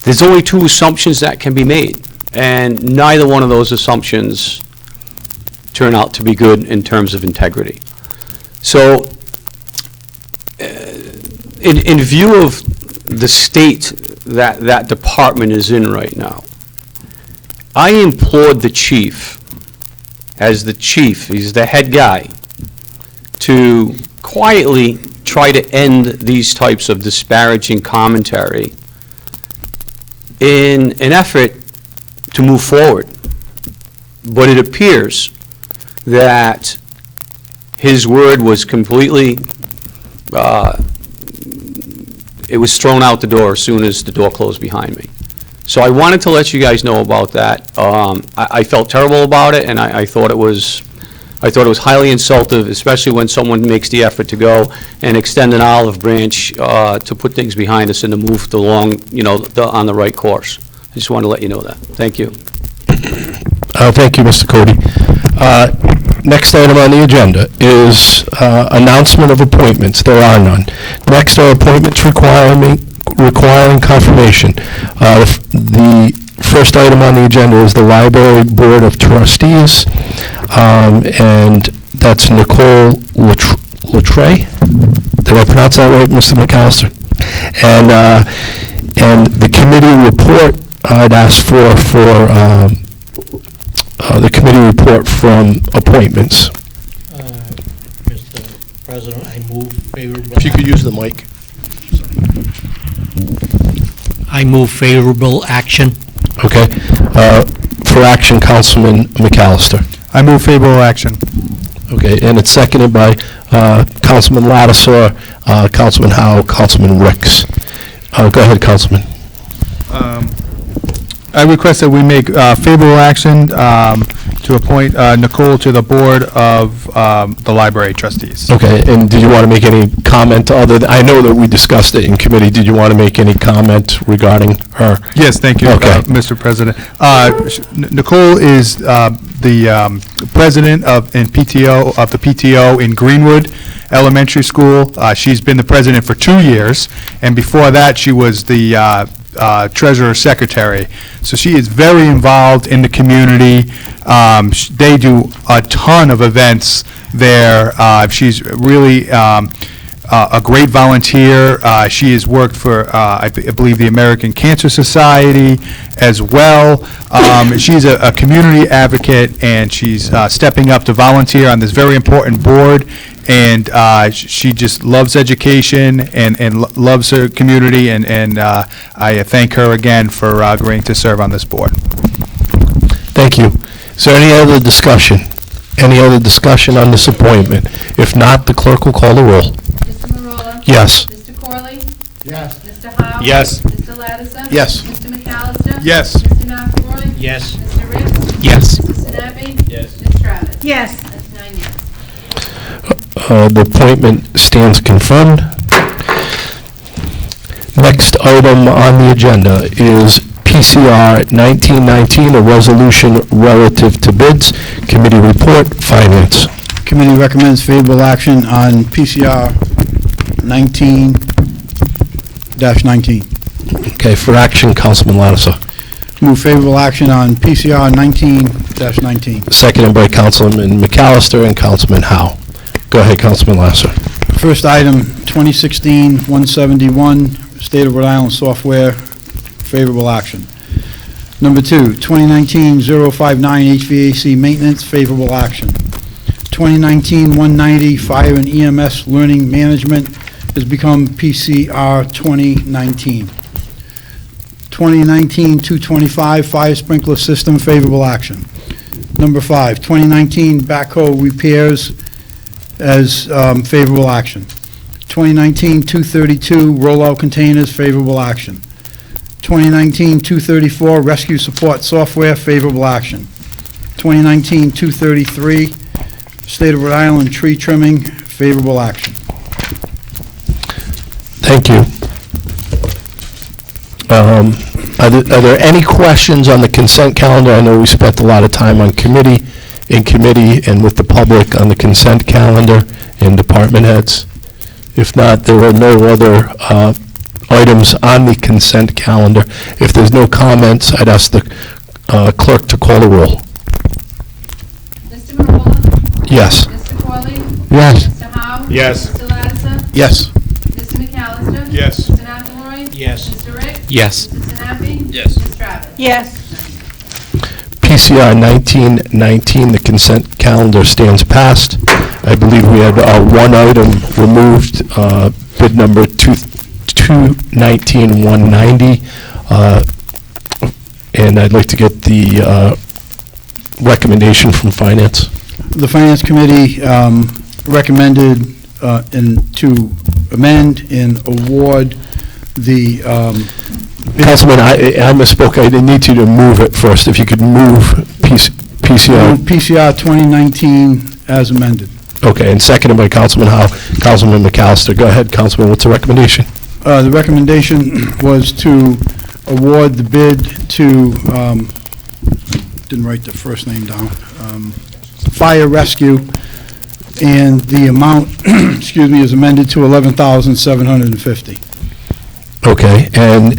There's only two assumptions that can be made, and neither one of those assumptions turn out to be good in terms of integrity. So, in view of the state that that department is in right now, I implored the chief, as the chief, he's the head guy, to quietly try to end these types of disparaging commentary in an effort to move forward. But it appears that his word was completely, it was thrown out the door as soon as the door closed behind me. So I wanted to let you guys know about that. I felt terrible about it, and I thought it was highly insultive, especially when someone makes the effort to go and extend an olive branch to put things behind us and to move along, you know, on the right course. I just wanted to let you know that. Thank you. Thank you, Mr. Cody. Next item on the agenda is announcement of appointments. There are none. Next are appointments requiring confirmation. The first item on the agenda is the Library Board of Trustees, and that's Nicole Latre. Did I pronounce that right, Mr. McAllister? And the committee report, I'd ask for the committee report from appointments. Mr. President, I move favorable. If you could use the mic. I move favorable action. Okay. For action, Councilman McAllister. I move favorable action. Okay, and it's seconded by Councilman Lattisaw, Councilman Howe, Councilman Ricks. Go ahead, Councilman. I request that we make favorable action to appoint Nicole to the board of the library trustees. Okay, and did you want to make any comment other than, I know that we discussed it in committee, did you want to make any comment regarding her? Yes, thank you, Okay. Mr. President. Nicole is the president of the PTO in Greenwood Elementary School. She's been the president for 2 years, and before that, she was the treasurer secretary. So she is very involved in the community. They do a ton of events there. She's really a great volunteer. She has worked for, I believe, the American Cancer Society as well. She's a community advocate, and she's stepping up to volunteer on this very important board. And she just loves education and loves her community, and I thank her again for agreeing to serve on this board. Thank you. Is there any other discussion? Any other discussion on this appointment? If not, the clerk will call the roll. Mr. Marola? Yes. Mr. Corley? Yes. Mr. Howe? Yes. Mr. Lattiser? Yes. Mr. McAllister? Yes. Mr. McElroy? Yes. Mr. Ricks? Yes. Mr. Sinapi? Yes. Ms. Travis? Yes. That's 9 yes. The appointment stands confirmed. Next item on the agenda is PCR 1919, a resolution relative to bids. Committee report, Finance. Committee recommends favorable action on PCR 19-19. Okay, for action, Councilman Lattiser. Move favorable action on PCR 19-19. Seconded by Councilman McAllister and Councilman Howe. Go ahead, Councilman Lattiser. First item, 2016-171, State of Rhode Island Software, favorable action. Number 2, 2019-059, HVAC Maintenance, favorable action. 2019-190, Fire and EMS Learning Management has become PCR 2019. 2019-225, Fire Sprinkler System, favorable action. Number 5, 2019 backhoe repairs as favorable action. 2019-232, rollout containers, favorable action. 2019-234, rescue support software, favorable action. 2019-233, State of Rhode Island tree trimming, favorable action. Thank you. Are there any questions on the consent calendar? I know we spent a lot of time in committee and with the public on the consent calendar and department heads. If not, there are no other items on the consent calendar. If there's no comments, I'd ask the clerk to call the roll. Mr. Marola? Yes. Mr. Corley? Yes. Mr. Howe? Yes. Mr. Lattiser? Yes. Mr. McAllister? Yes. Mr. McElroy? Yes. Mr. Ricks? Yes. Mr. Sinapi? Yes. Ms. Travis? Yes. PCR 1919, the consent calendar stands passed. I believe we had one item removed, bid number 219-190, and I'd like to get the recommendation from Finance. The Finance Committee recommended to amend and award the Councilman, I misspoke. I need you to move it first. If you could move PCR. PCR 2019 as amended. Okay, and seconded by Councilman Howe. Councilman McAllister. Go ahead, Councilman. What's the recommendation? The recommendation was to award the bid to, didn't write the first name down, Fire Rescue, and the amount, excuse me, is amended to $11,750. Okay, and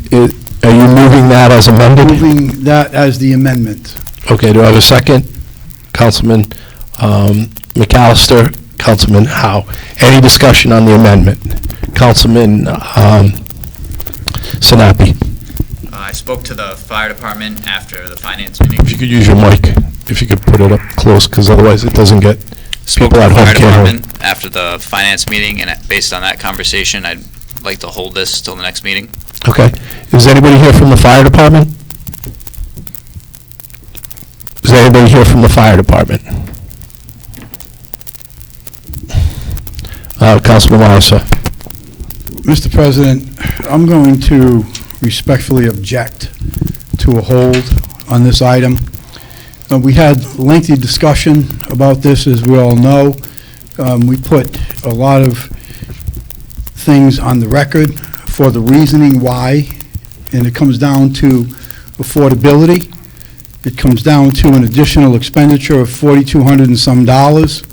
are you moving that as amended? Moving that as the amendment. Okay, do I have a second? Councilman McAllister, Councilman Howe. Any discussion on the amendment? Councilman Sinapi. I spoke to the fire department after the finance meeting. If you could use your mic, if you could put it up close, because otherwise it doesn't get, Spoke people to at the home fire can't hear. department after the finance meeting, and based on that conversation, I'd like to hold this till the next meeting. Okay. Is anybody here from the fire department? Is anybody here from the fire department? Councilman Lattiser. Mr. President, I'm going to respectfully object to a hold on this item. We had lengthy discussion about this, as we all know. We put a lot of things on the record for the reasoning why, and it comes down to affordability. It comes down to an additional expenditure of $4,200 and some dollars.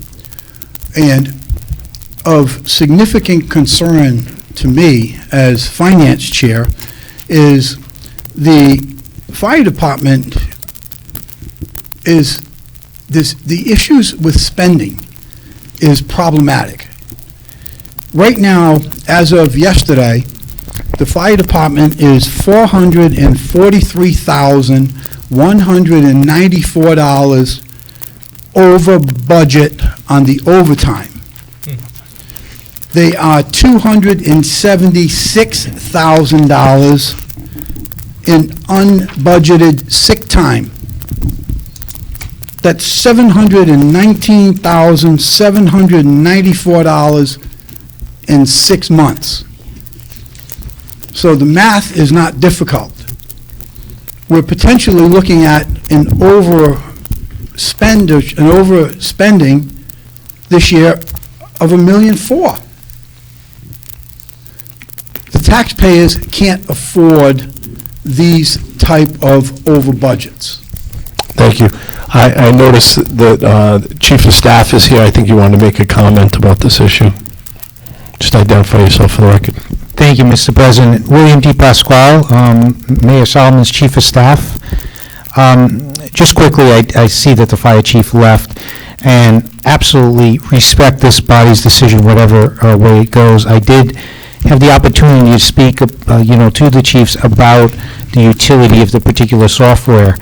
And of significant concern to me as finance chair is The fire department the issues with spending is problematic. Right now, as of yesterday, the fire department is $443,194 over budget on the overtime. They are $276,000 in unbudgeted sick time. That's $719,794 in 6 months. So the math is not difficult. We're potentially looking at an overspending this year of $1.4 million. The taxpayers can't afford these type of over budgets. Thank you. I noticed that Chief of Staff is here. I think you wanted to make a comment about this issue. Just identify yourself for the record. Thank you, Mr. President. William D. Pasquale, Mayor Solomon's Chief of Staff. Just quickly, I see that the fire chief left, and absolutely respect this body's decision, whatever way it goes. I did have the opportunity to speak, to the chiefs about the utility of the particular software.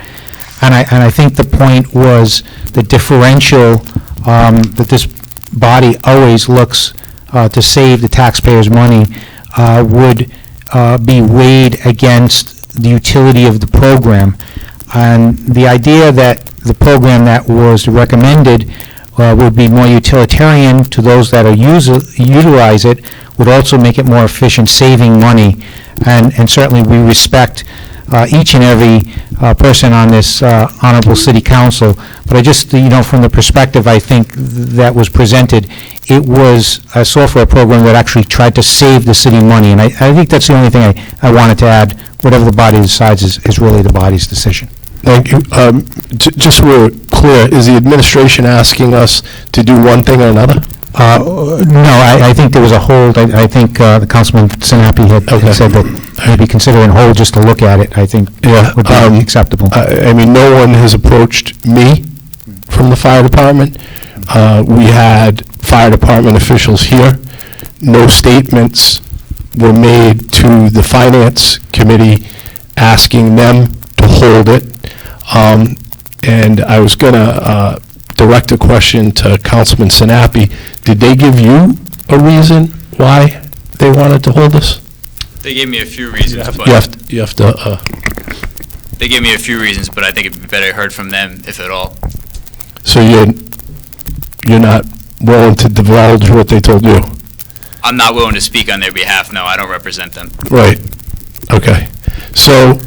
And I think the point was the differential that this body always looks to save the taxpayers' money would be weighed against the utility of the program. And the idea that the program that was recommended would be more utilitarian to those that utilize it would also make it more efficient, saving money. And certainly we respect each and every person on this honorable city council. But I just, from the perspective I think that was presented, it was a software program that actually tried to save the city money. And I think that's the only thing I wanted to add. Whatever the body decides is really the body's decision. Thank you. Just so we're clear, is the administration asking us to do one thing or another? No, I think there was a hold. I think the Councilman Sinapi had said that maybe considering hold just to look at it, I think would be acceptable. I mean, no one has approached me from the fire department. We had fire department officials here. No statements were made to the finance committee asking them to hold it. And I was going to direct a question to Councilman Sinapi. Did they give you a reason why they wanted to hold this? They gave me a few reasons, but You have to. they gave me a few reasons, but I think it'd be better heard from them, if at all. So you're not willing to divulge what they told you? I'm not willing to speak on their behalf. No, I don't represent them. Right. Okay. So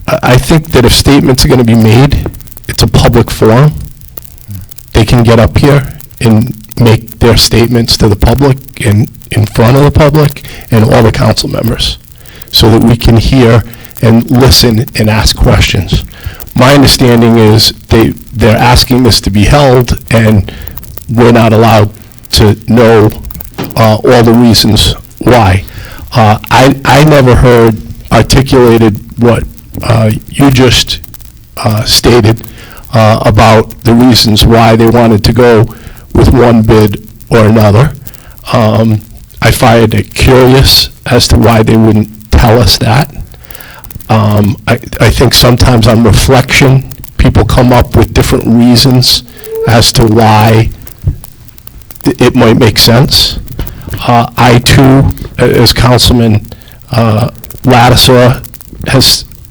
I think that if statements are going to be made, it's a public forum. They can get up here and make their statements to the public and in front of the public and all the council members so that we can hear and listen and ask questions. My understanding is they're asking this to be held and we're not allowed to know all the reasons why. I never heard articulated what you just stated about the reasons why they wanted to go with one bid or another. I find it curious as to why they wouldn't tell us that. I think sometimes on reflection, people come up with different reasons as to why it might make sense. I too, as Councilman Lattisaw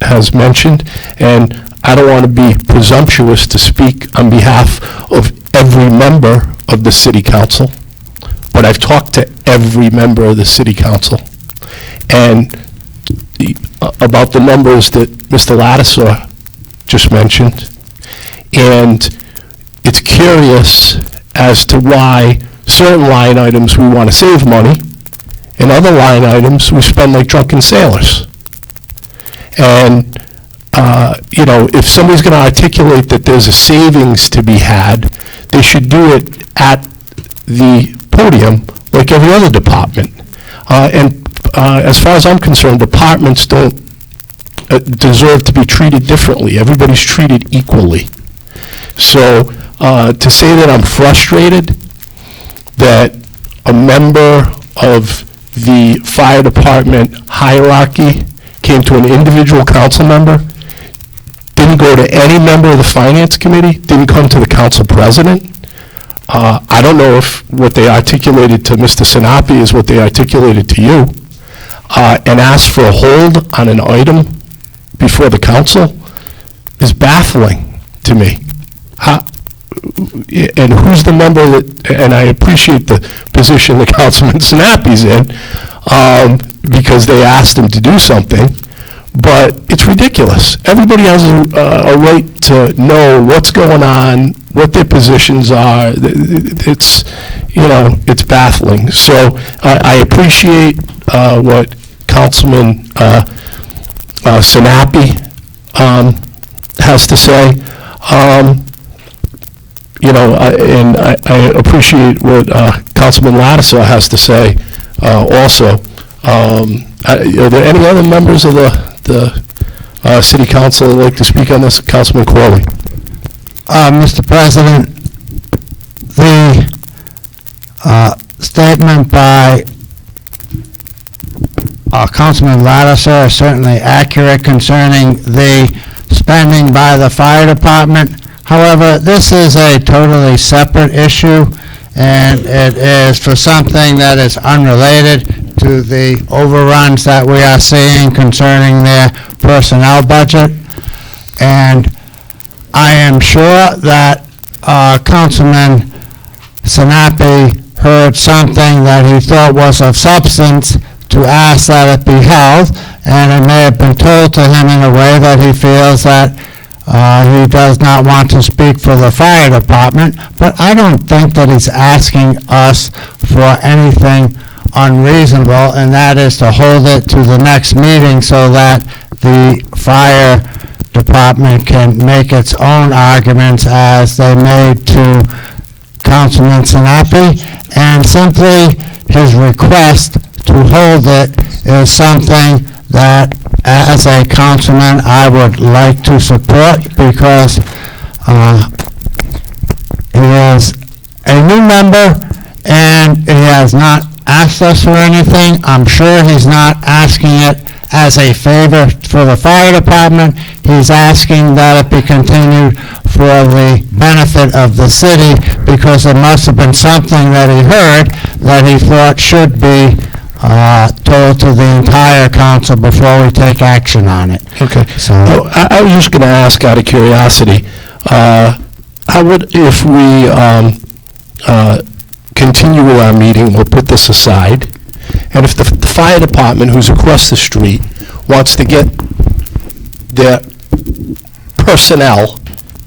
has mentioned, and I don't want to be presumptuous to speak on behalf of every member of the city council, but I've talked to every member of the city council, and about the numbers that Mr. Lattisaw just mentioned, and it's curious as to why certain line items we want to save money, and other line items we spend like drunken sailors. And if somebody's going to articulate that there's a savings to be had, they should do it at the podium like every other department. And as far as I'm concerned, departments don't deserve to be treated differently. Everybody's treated equally. So to say that I'm frustrated that a member of the fire department hierarchy came to an individual council member, didn't go to any member of the finance committee, didn't come to the council president. I don't know if what they articulated to Mr. Sinapi is what they articulated to you, and asked for a hold on an item before the council is baffling to me. And who's the member that, and I appreciate the position that Councilman Sinapi's in, because they asked him to do something, but it's ridiculous. Everybody has a right to know what's going on, what their positions are. It's, it's baffling. So I appreciate what Councilman Sinapi has to say. And I appreciate what Councilman Lattisaw has to say also. Are there any other members of the City Council that would like to speak on this? Councilman Corley. Mr. President, the statement by Councilman Lattisaw is certainly accurate concerning the spending by the fire department. However, this is a totally separate issue, and it is for something that is unrelated to the overruns that we are seeing concerning their personnel budget. And I am sure that Councilman Sinapi heard something that he thought was of substance to ask that it be held, and it may have been told to him in a way that he feels that he does not want to speak for the fire department, but I don't think that he's asking us for anything unreasonable, and that is to hold it to the next meeting so that the fire department can make its own arguments as they made to Councilman Sinapi, and simply his request to hold it is something that, as a councilman, I would like to support, because he is a new member and he has not asked us for anything. I'm sure he's not asking it as a favor for the fire department. He's asking that it be continued for the benefit of the city, because it must have been something that he heard that he thought should be told to the entire council before we take action on it. Okay. So I was just going to ask out of curiosity, how would, if we continue with our meeting, we'll put this aside, and if the fire department, who's across the street, wants to get their personnel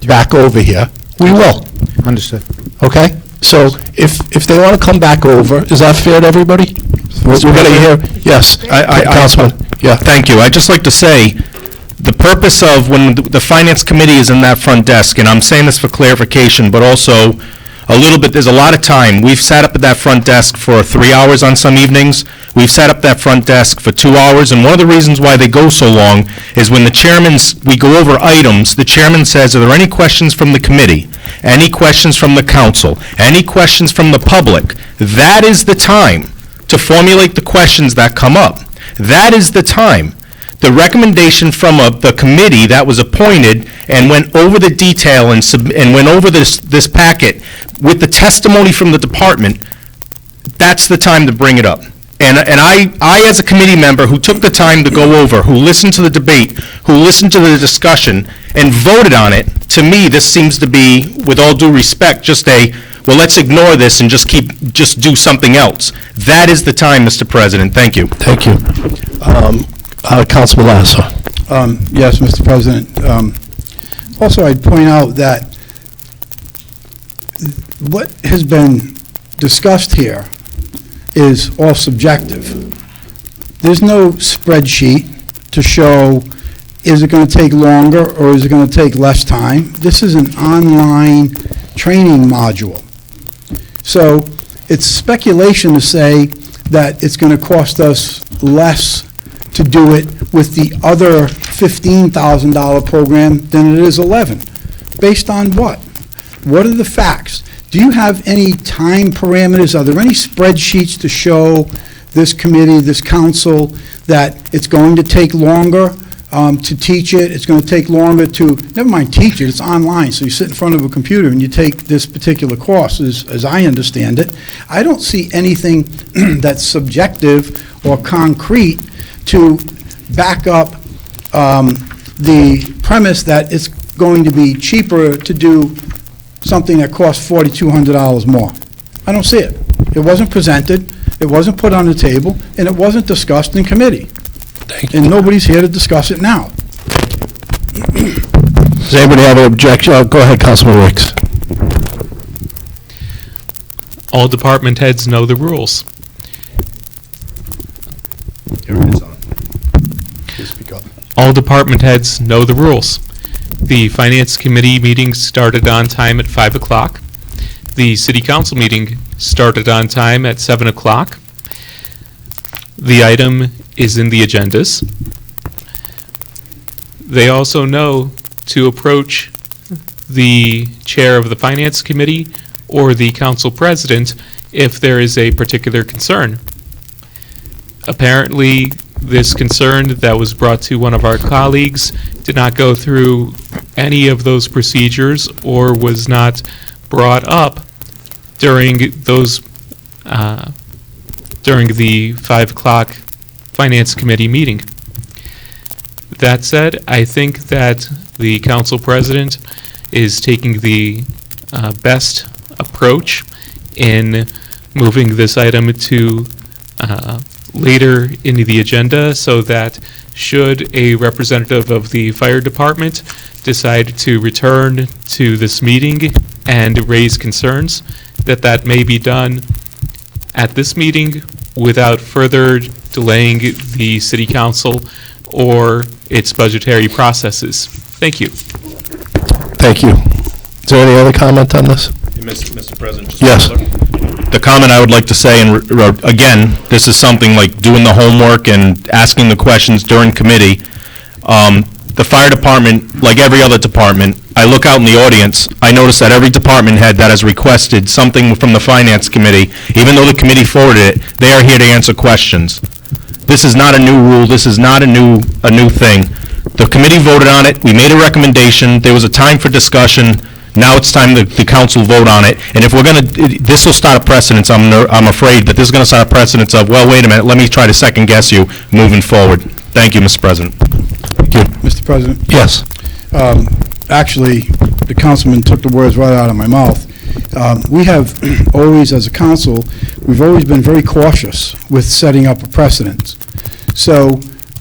back over here, we will. Understood. Okay? So if they want to come back over, is that fair to everybody? We're going to hear, yes, Councilman. Yeah. Thank you. I'd just like to say, the purpose of when the Finance Committee is in that front desk, and I'm saying this for clarification, but also a little bit, there's a lot of time. We've sat up at that front desk for 3 hours on some evenings. We've sat up that front desk for 2 hours, and one of the reasons why they go so long is when we go over items, the chairman says, are there any questions from the committee? Any questions from the council? Any questions from the public? That is the time to formulate the questions that come up. That is the time. The recommendation from the committee that was appointed and went over the detail and went over this packet with the testimony from the department, that's the time to bring it up. And I, as a committee member who took the time to go over, who listened to the debate, who listened to the discussion, and voted on it, to me, this seems to be, with all due respect, just well, let's ignore this and just do something else. That is the time, Mr. President. Thank you. Thank you. Councilman Lattisaw. Yes, Mr. President. Also, I'd point out that what has been discussed here is all subjective. There's no spreadsheet to show, is it going to take longer or is it going to take less time? This is an online training module. So it's speculation to say that it's going to cost us less to do it with the other $15,000 program than it is 11. Based on what? What are the facts? Do you have any time parameters? Are there any spreadsheets to show this committee, this council, that it's going to take longer to teach it, it's going to take longer to, never mind teach it, it's online, so you sit in front of a computer and you take this particular course, as I understand it. I don't see anything that's subjective or concrete to back up the premise that it's going to be cheaper to do something that costs $4,200 more. I don't see it. It wasn't presented, it wasn't put on the table, and it wasn't discussed in committee. And nobody's here to discuss it now. Does anybody have an objection? Go ahead, Councilman Wicks. All department heads know the rules. All department heads know the rules. The Finance Committee meeting started on time at 5 o'clock. The City Council meeting started on time at 7 o'clock. The item is in the agendas. They also know to approach the chair of the Finance Committee or the council president if there is a particular concern. Apparently, this concern that was brought to one of our colleagues did not go through any of those procedures or was not brought up during those during the 5 o'clock Finance Committee meeting. That said, I think that the council president is taking the best approach in moving this item to later in the agenda so that should a representative of the fire department decide to return to this meeting and raise concerns, that may be done at this meeting without further delaying the city council or its budgetary processes. Thank you. Thank you. Is there any other comment on this? Mr. President, just Yes. the comment I would like to say, and again, this is something like doing the homework and asking the questions during committee. The fire department, like every other department, I look out in the audience, I notice that every department head that has requested something from the Finance Committee, even though the committee forwarded it, they are here to answer questions. This is not a new rule, this is not a new thing. The committee voted on it, we made a recommendation, there was a time for discussion, now it's time the council vote on it. And if we're going to, this will start a precedence, I'm afraid, that this is going to start a precedence of, well, wait a minute, let me try to second guess you moving forward. Thank you, Mr. President. Thank you. Mr. President? Yes. Actually, the councilman took the words right out of my mouth. We have always, as a council, we've always been very cautious with setting up a precedent. So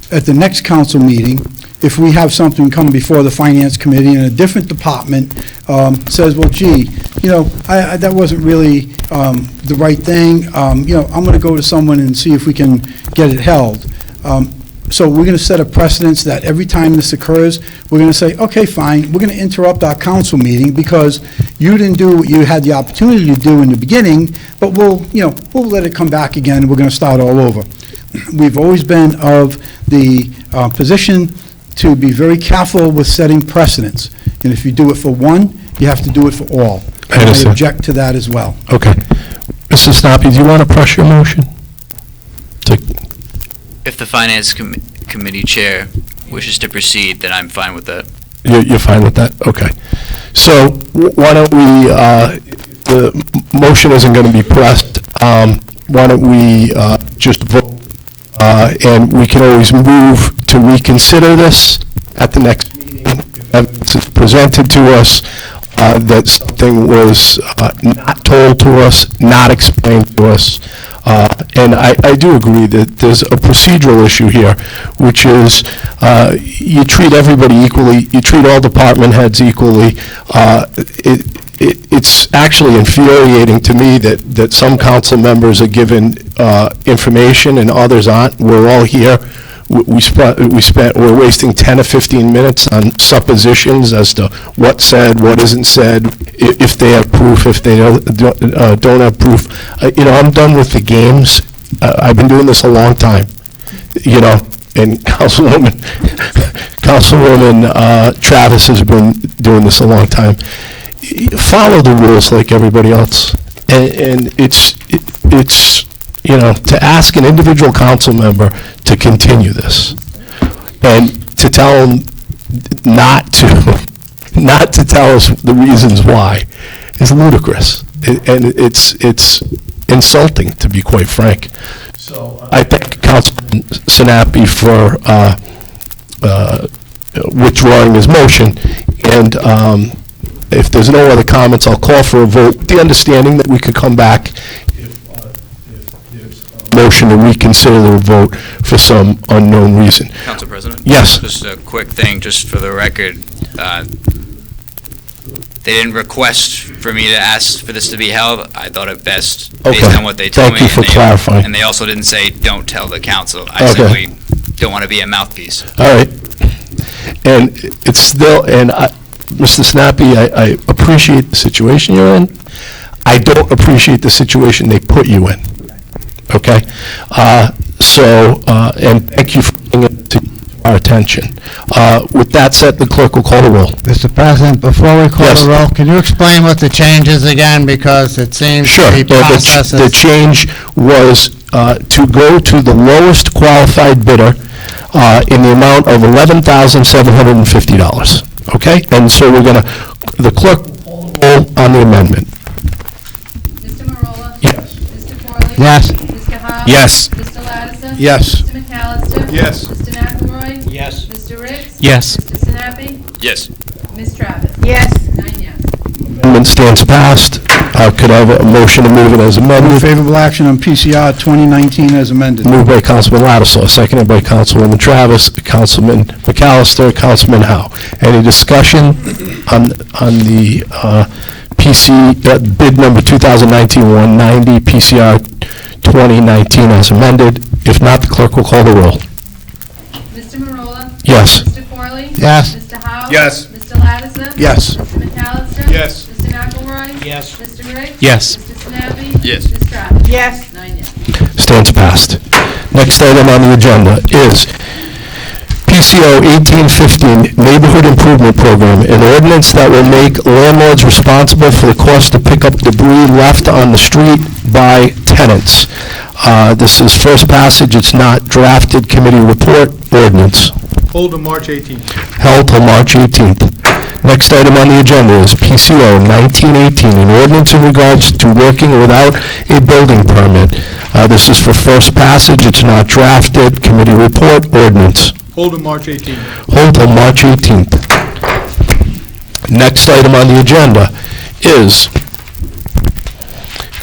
at the next council meeting, if we have something come before the Finance Committee and a different department says, well, gee, that wasn't really the right thing, I'm going to go to someone and see if we can get it held. So we're going to set a precedence that every time this occurs, we're going to say, okay, fine, we're going to interrupt our council meeting because you didn't do what you had the opportunity to do in the beginning, but we'll let it come back again, we're going to start all over. We've always been of the position to be very careful with setting precedents. And if you do it for one, you have to do it for all. And I object to that as well. Okay. Mr. Snoppy, do you want to press your motion? If the Finance Committee Chair wishes to proceed, then I'm fine with that. You're fine with that? Okay. So why don't we, the motion isn't going to be pressed. Why don't we just vote? And we can always move to reconsider this at the next meeting. Evidence is presented to us that something was not told to us, not explained to us. And I do agree that there's a procedural issue here, which is you treat everybody equally, you treat all department heads equally. It's actually infuriating to me that some council members are given information and others aren't. We're all here. We're wasting 10 or 15 minutes on suppositions as to what's said, what isn't said, if they have proof, if they don't have proof. I'm done with the games. I've been doing this a long time. and Councilwoman Travis has been doing this a long time. Follow the rules like everybody else. And it's, to ask an individual council member to continue this and to tell them not to tell us the reasons why is ludicrous. And it's insulting, to be quite frank. So I thank Councilman Sinapi for withdrawing his motion, and if there's no other comments, I'll call for a vote, with the understanding that we could come back if there's a motion to reconsider the vote for some unknown reason. Council President? Yes. Just a quick thing, just for the record. They didn't request for me to ask for this to be held. I thought it best based Okay. on what they told me. Thank you for and they- clarifying. And they also didn't say, don't tell the council. I Okay. simply don't want to be a mouthpiece. All right. And it's still, and Mr. Snappy, I appreciate the situation you're in. I don't appreciate the situation they put you in. Okay? And thank you for bringing it to our attention. With that said, the clerk will call the roll. Mr. President, before we call Yes. the roll, can you explain what the change is again? Because it seems Sure. the process The is... change was to go to the lowest qualified bidder in the amount of $11,750. Okay? And so we're going to, the clerk will call the roll on the amendment. Mr. Marola? Yes. Mr. Corley? Yes. Mr. Howe? Yes. Mr. Ladison? Yes. Mr. McAllister? Yes. Mr. McElroy? Yes. Mr. Ricks? Yes. Mr. Sinapi? Yes. Ms. Travis? Yes. 9 yes. Amendment stands passed. Could I have a motion to move it as Move amended? favorable action on PCR 2019 as amended. Moved by Councilman Lattisaw, seconded by Councilwoman Travis, Councilman McAllister, Councilman Howe. Any discussion on the PC, bid number 2019-190, PCR 2019 as amended? If not, the clerk will call the roll. Mr. Marola? Yes. Mr. Corley? Yes. Mr. Howe? Yes. Mr. Ladison? Yes. Mr. McAllister? Yes. Mr. McElroy? Yes. Mr. Ricks? Yes. Mr. Sinapi? Yes. Ms. Travis? Yes. 9 yes. Stands passed. Next item on the agenda is PCO 1815 Neighborhood Improvement Program, an ordinance that will make landlords responsible for the cost to pick up debris left on the street by tenants. This is first passage. It's not drafted committee report ordinance. Hold on March 18th. Held till March 18th. Next item on the agenda is PCO 1918, an ordinance in regards to working without a building permit. This is for first passage. It's not drafted. Committee report ordinance. Hold on March 18th. Hold till March 18th. Next item on the agenda is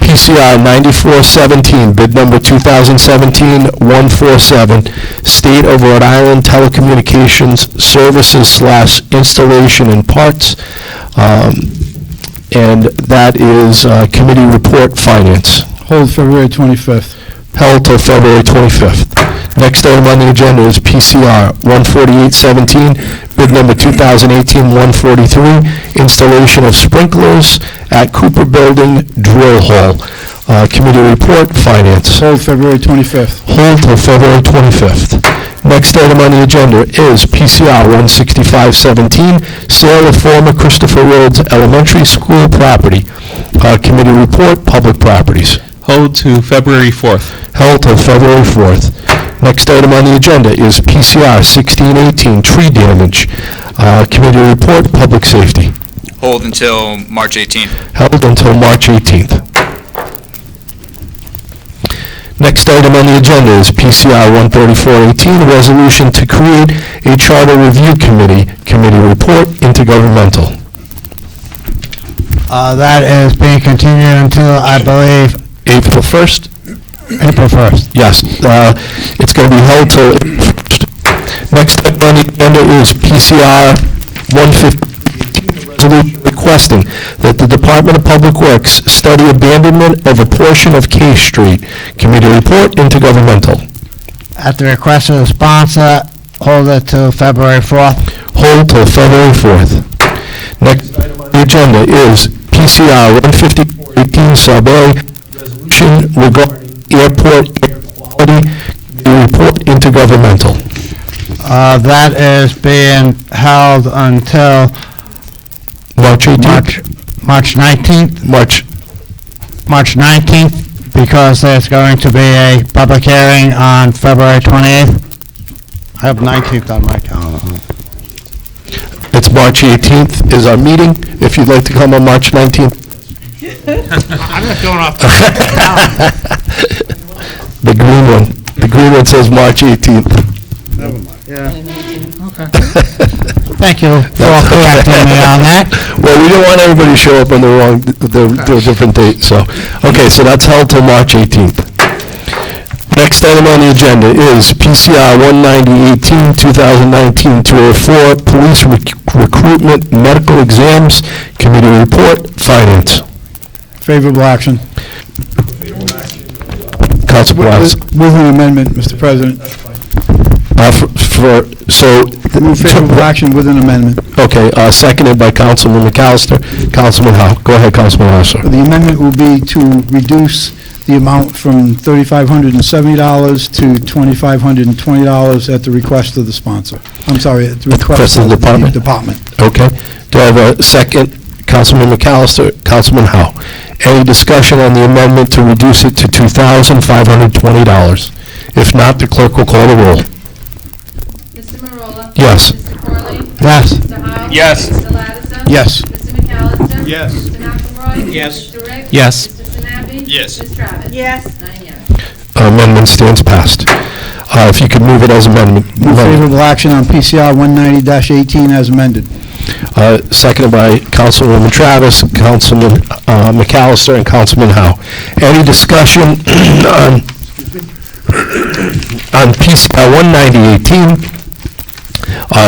PCR 9417, bid number 2017-147, State of Rhode Island Telecommunications Services / Installation and Parts, and that is Committee Report Finance. Hold February 25th. Held till February 25th. Next item on the agenda is PCR 14817, bid number 2018-143, installation of sprinklers at Cooper Building Drill Hall. Committee report, Finance. Hold February 25th. Hold till February 25th. Next item on the agenda is PCR 16517, sale of former Christopher Rhodes Elementary School property. Committee report, Public Properties. Hold to February 4th. Held till February 4th. Next item on the agenda is PCR 1618, tree damage. Committee report, Public Safety. Hold until March 18th. Held until March 18th. Next item on the agenda is PCR 13418, a resolution to create a charter review committee. Committee report, intergovernmental. That is being continued until, I believe, April 1st? April 1st. Yes. It's going to be held till... Next item on the agenda is PCR 150, resolution requesting that the Department of Public Works study abandonment of a portion of K Street. Committee report, intergovernmental. At the request of the sponsor, hold it to February 4th. Hold till February 4th. Next item on the agenda is PCR 15418 Sub A, resolution regarding airport air quality. Committee report, intergovernmental. That is being held until March 18th? March 19th. March 19th, because there's going to be a public hearing on February 28th. I have 19th on my calendar. It's March 18th is our meeting, if you'd like to come on March 19th. I'm not going off. The green one says March 18th. Never mind. Yeah. Okay. Thank you for correcting me on that. Well, we don't want everybody to show up on the different date, so. Okay, so that's held till March 18th. Next item on the agenda is PCR 19018, 2019-204, police recruitment medical exams, committee report, finance. Favorable action. Council Blas. Move the amendment, Mr. President. Move favorable action with an amendment. Okay, seconded by Councilman McAllister. Councilman Howe. Go ahead, Councilman Howe. The amendment will be to reduce the amount from $3,570 to $2,520 at the request of the sponsor. I'm sorry, at the request of the department. Okay. Do I have a second? Councilman McAllister, Councilman Howe. Any discussion on the amendment to reduce it to $2,520? If not, the clerk will call the roll. Mr. Marola? Yes. Mr. Corley? Yes. Mr. Howe? Yes. Mr. Lattiser? Yes. Mr. McAllister? Yes. Mr. McElroy? Yes. Mr. Ricks? Yes. Mr. Sinapi? Yes. Ms. Travis? Yes. 9 yes. Amendment stands passed. If you could move it as amendment. Move favorable action on PCR 190-18 as amended. Seconded by Councilwoman Travis, Councilman McAllister, and Councilman Howe. Any discussion on PCR 190-18?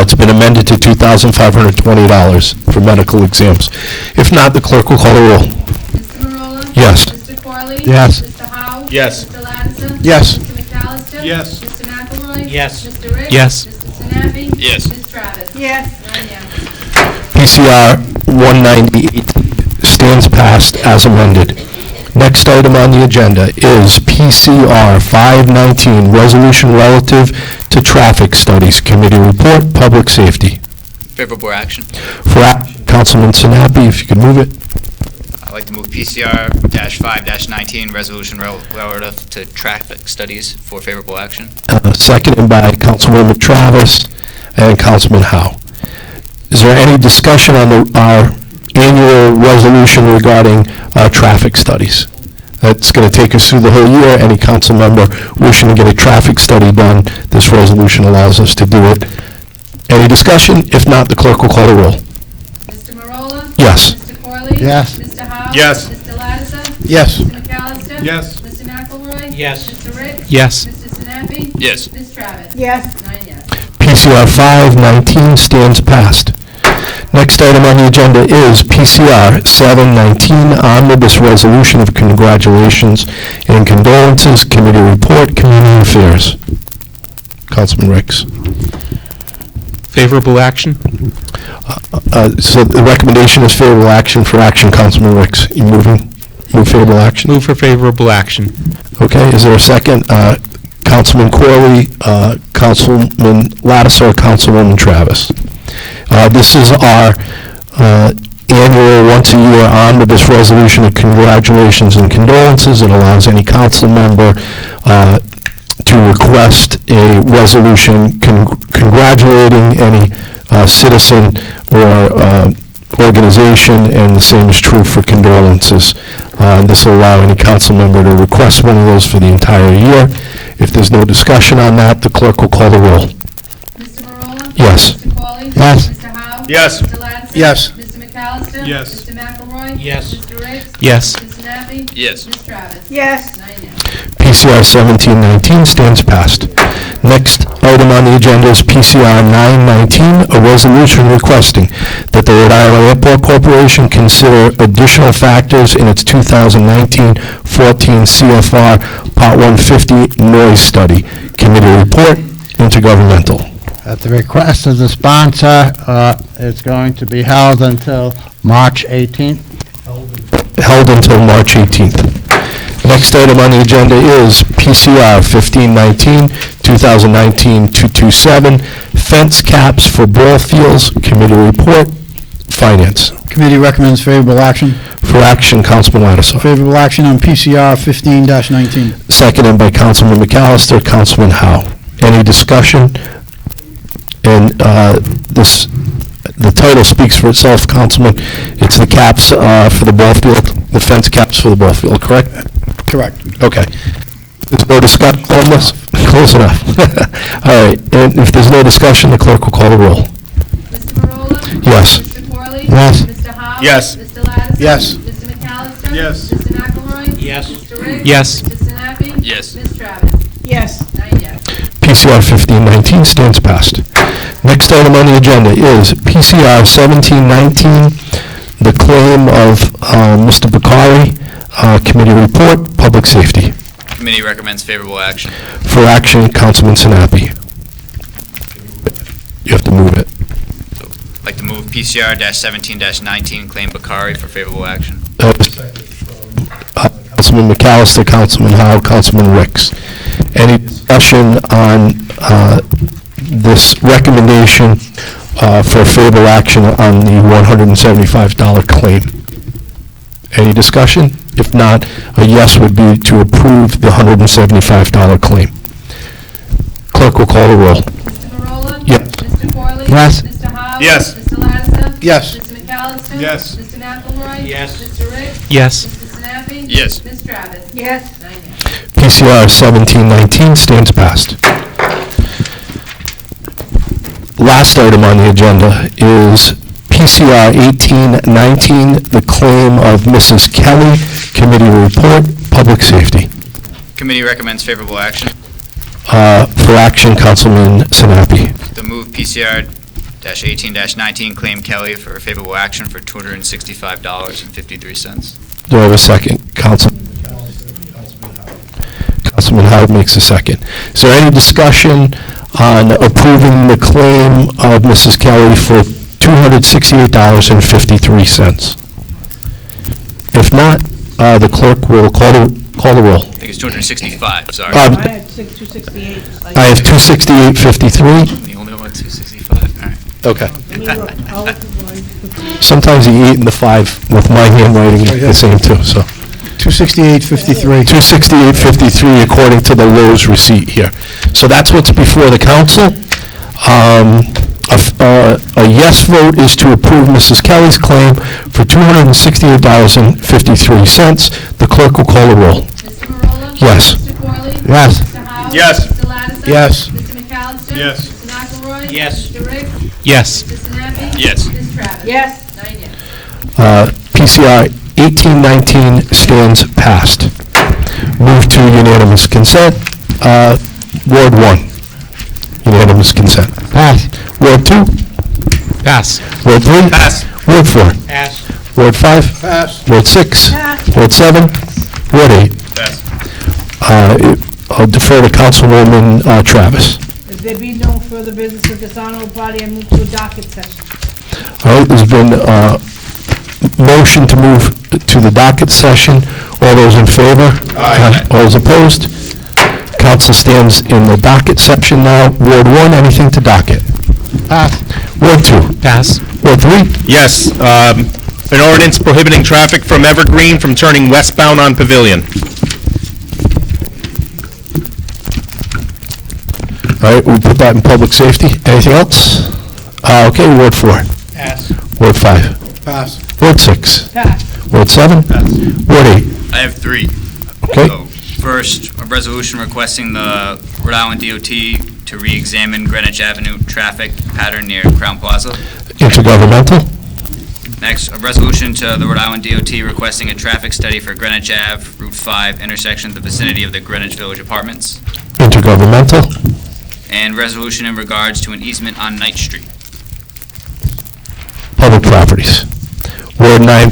It's been amended to $2,520 for medical exams. If not, the clerk will call the roll. Mr. Marola? Yes. Mr. Corley? Yes. Mr. Howe? Yes. Mr. Lattiser? Yes. Mr. McAllister? Yes. Mr. McElroy? Yes. Mr. Ricks? Yes. Mr. Sinapi? Yes. Ms. Travis? Yes. 9 yes. PCR 198 stands passed as amended. Next item on the agenda is PCR 519, resolution relative to traffic studies, committee report, public safety. Favorable action. Councilman Sinapi, if you could move it. I'd like to move PCR-5-19, resolution relative to traffic studies for favorable action. Seconded by Councilwoman Travis and Councilman Howe. Is there any discussion on our annual resolution regarding traffic studies? That's going to take us through the whole year. Any council member wishing to get a traffic study done, this resolution allows us to do it. Any discussion? If not, the clerk will call the roll. Mr. Marola? Yes. Mr. Corley? Yes. Mr. Howe? Yes. Mr. Lattiser? Yes. Mr. McAllister? Yes. Mr. McElroy? Yes. Mr. Ricks? Yes. Mr. Sinapi? Yes. Ms. Travis? Yes. 9 yes. PCR 519 stands passed. Next item on the agenda is PCR 719, omnibus resolution of congratulations and condolences, committee report, community affairs. Councilman Ricks. Favorable action? So the recommendation is favorable action for action, Councilman Ricks. You move favorable action? Move for favorable action. Okay, is there a second? Councilman Corley, Councilman Lattiser, Councilwoman Travis. This is our annual, once-a-year omnibus resolution of congratulations and condolences. It allows any council member to request a resolution congratulating any citizen or organization, and the same is true for condolences. This will allow any council member to request one of those for the entire year. If there's no discussion on that, the clerk will call the roll. Mr. Marola? Yes. Mr. Corley? Yes. Mr. Howe? Yes. Mr. Lattiser? Yes. Mr. McAllister? Yes. Mr. McElroy? Yes. Mr. Ricks? Yes. Mr. Sinapi? Yes. Ms. Travis? Yes. 9 yes. PCR 1719 stands passed. Next item on the agenda is PCR 919, a resolution requesting that the Rhode Island Airport Corporation consider additional factors in its 2019-14 CFR Part 150 noise study. Committee report, intergovernmental. At the request of the sponsor, it's going to be held until March 18th. Held until March 18th. Next item on the agenda is PCR 1519, 2019-227, fence caps for ball fields, committee report, finance. Committee recommends favorable action. For action, Councilman Lattiser. Favorable action on PCR 15-19. Seconded by Councilman McAllister, Councilman Howe. Any discussion? And the title speaks for itself, Councilman. It's the caps for the ball field, the fence caps for the ball field, correct? Correct. Okay. There's no discussion on this? Close enough. All right, and if there's no discussion, the clerk will call the roll. Mr. Marola? Yes. Mr. Corley? Yes. Mr. Howe? Yes. Mr. Lattiser? Yes. Mr. McAllister? Yes. Mr. McElroy? Yes. Mr. Riggs? Yes. Mr. Sinapi? Yes. Ms. Travis? Yes. 9 yes. PCR 1519 stands passed. Next item on the agenda is PCR 1719, the claim of Mr. Bakari, committee report, public safety. Committee recommends favorable action. For action, Councilman Sinapi. You have to move it. I'd like to move PCR-17-19, claim Bakari for favorable action. Councilman McAllister, Councilman Howe, Councilman Ricks. Any discussion on this recommendation for favorable action on the $175 claim? Any discussion? If not, a yes would be to approve the $175 claim. Clerk will call the roll. Mr. Marola? Yep. Mr. Corley? Yes. Mr. Howe? Yes. Mr. Lattiser? Yes. Mr. McAllister? Yes. Mr. McElroy? Yes. Mr. Riggs? Yes. Mr. Sinapi? Yes. Ms. Travis? Yes. 9 yes. PCR 1719 stands passed. Last item on the agenda is PCR 1819, the claim of Mrs. Kelly, committee report, public safety. Committee recommends favorable action. For action, Councilman Sinapi. To move PCR-18-19, claim Kelly for favorable action for $265.53. Do I have a second? Councilman Howard makes a second. Is there any discussion on approving the claim of Mrs. Kelly for $268.53? If not, the clerk will call the roll. I think it's 265, sorry. I had 268. I have 268.53. The only one, 265, all right. Okay. I'll look at mine. Sometimes the 8 and the 5 with my handwriting are the same too, so. 268.53. 268.53 according to the Lowe's receipt here. So that's what's before the council. A yes vote is to approve Mrs. Kelly's claim for $268.53. The clerk will call the roll. Mr. Marola? Yes. Mr. Corley? Yes. Mr. Howe? Yes. Mr. Lattiser? Yes. Mr. McAllister? Yes. Mr. McElroy? Yes. Mr. Riggs? Yes. Mr. Sinapi? Yes. Ms. Travis? Yes. 9 yes. PCR 1819 stands passed. Move to unanimous consent. Ward 1, unanimous consent. Pass. Ward 2? Pass. Ward 3? Pass. Ward 4? Pass. Ward 5? Pass. Ward 6? Pass. Ward 7? Ward 8? Pass. I'll defer to Councilwoman Travis. If there be no further business of this honorable body, I move to a docket session. All right, there's been a motion to move to the docket session. All those in favor? Aye. All those opposed? Council stands in the docket section now. Ward 1, anything to docket? Pass. Ward 2? Pass. Ward 3? Yes, an ordinance prohibiting traffic from Evergreen from turning westbound on Pavilion. All right, we'll put that in public safety. Anything else? Okay, Ward 4? Pass. Ward 5? Pass. Ward 6? Pass. Ward 7? Ward 8? I have 3. Okay. So, first, a resolution requesting the Rhode Island DOT to re-examine Greenwich Avenue traffic pattern near Crown Plaza. Intergovernmental? Next, a resolution to the Rhode Island DOT requesting a traffic study for Greenwich Ave, Route 5 intersection in the vicinity of the Greenwich Village Apartments. Intergovernmental? And resolution in regards to an easement on Knight Street. Public properties. Ward 9?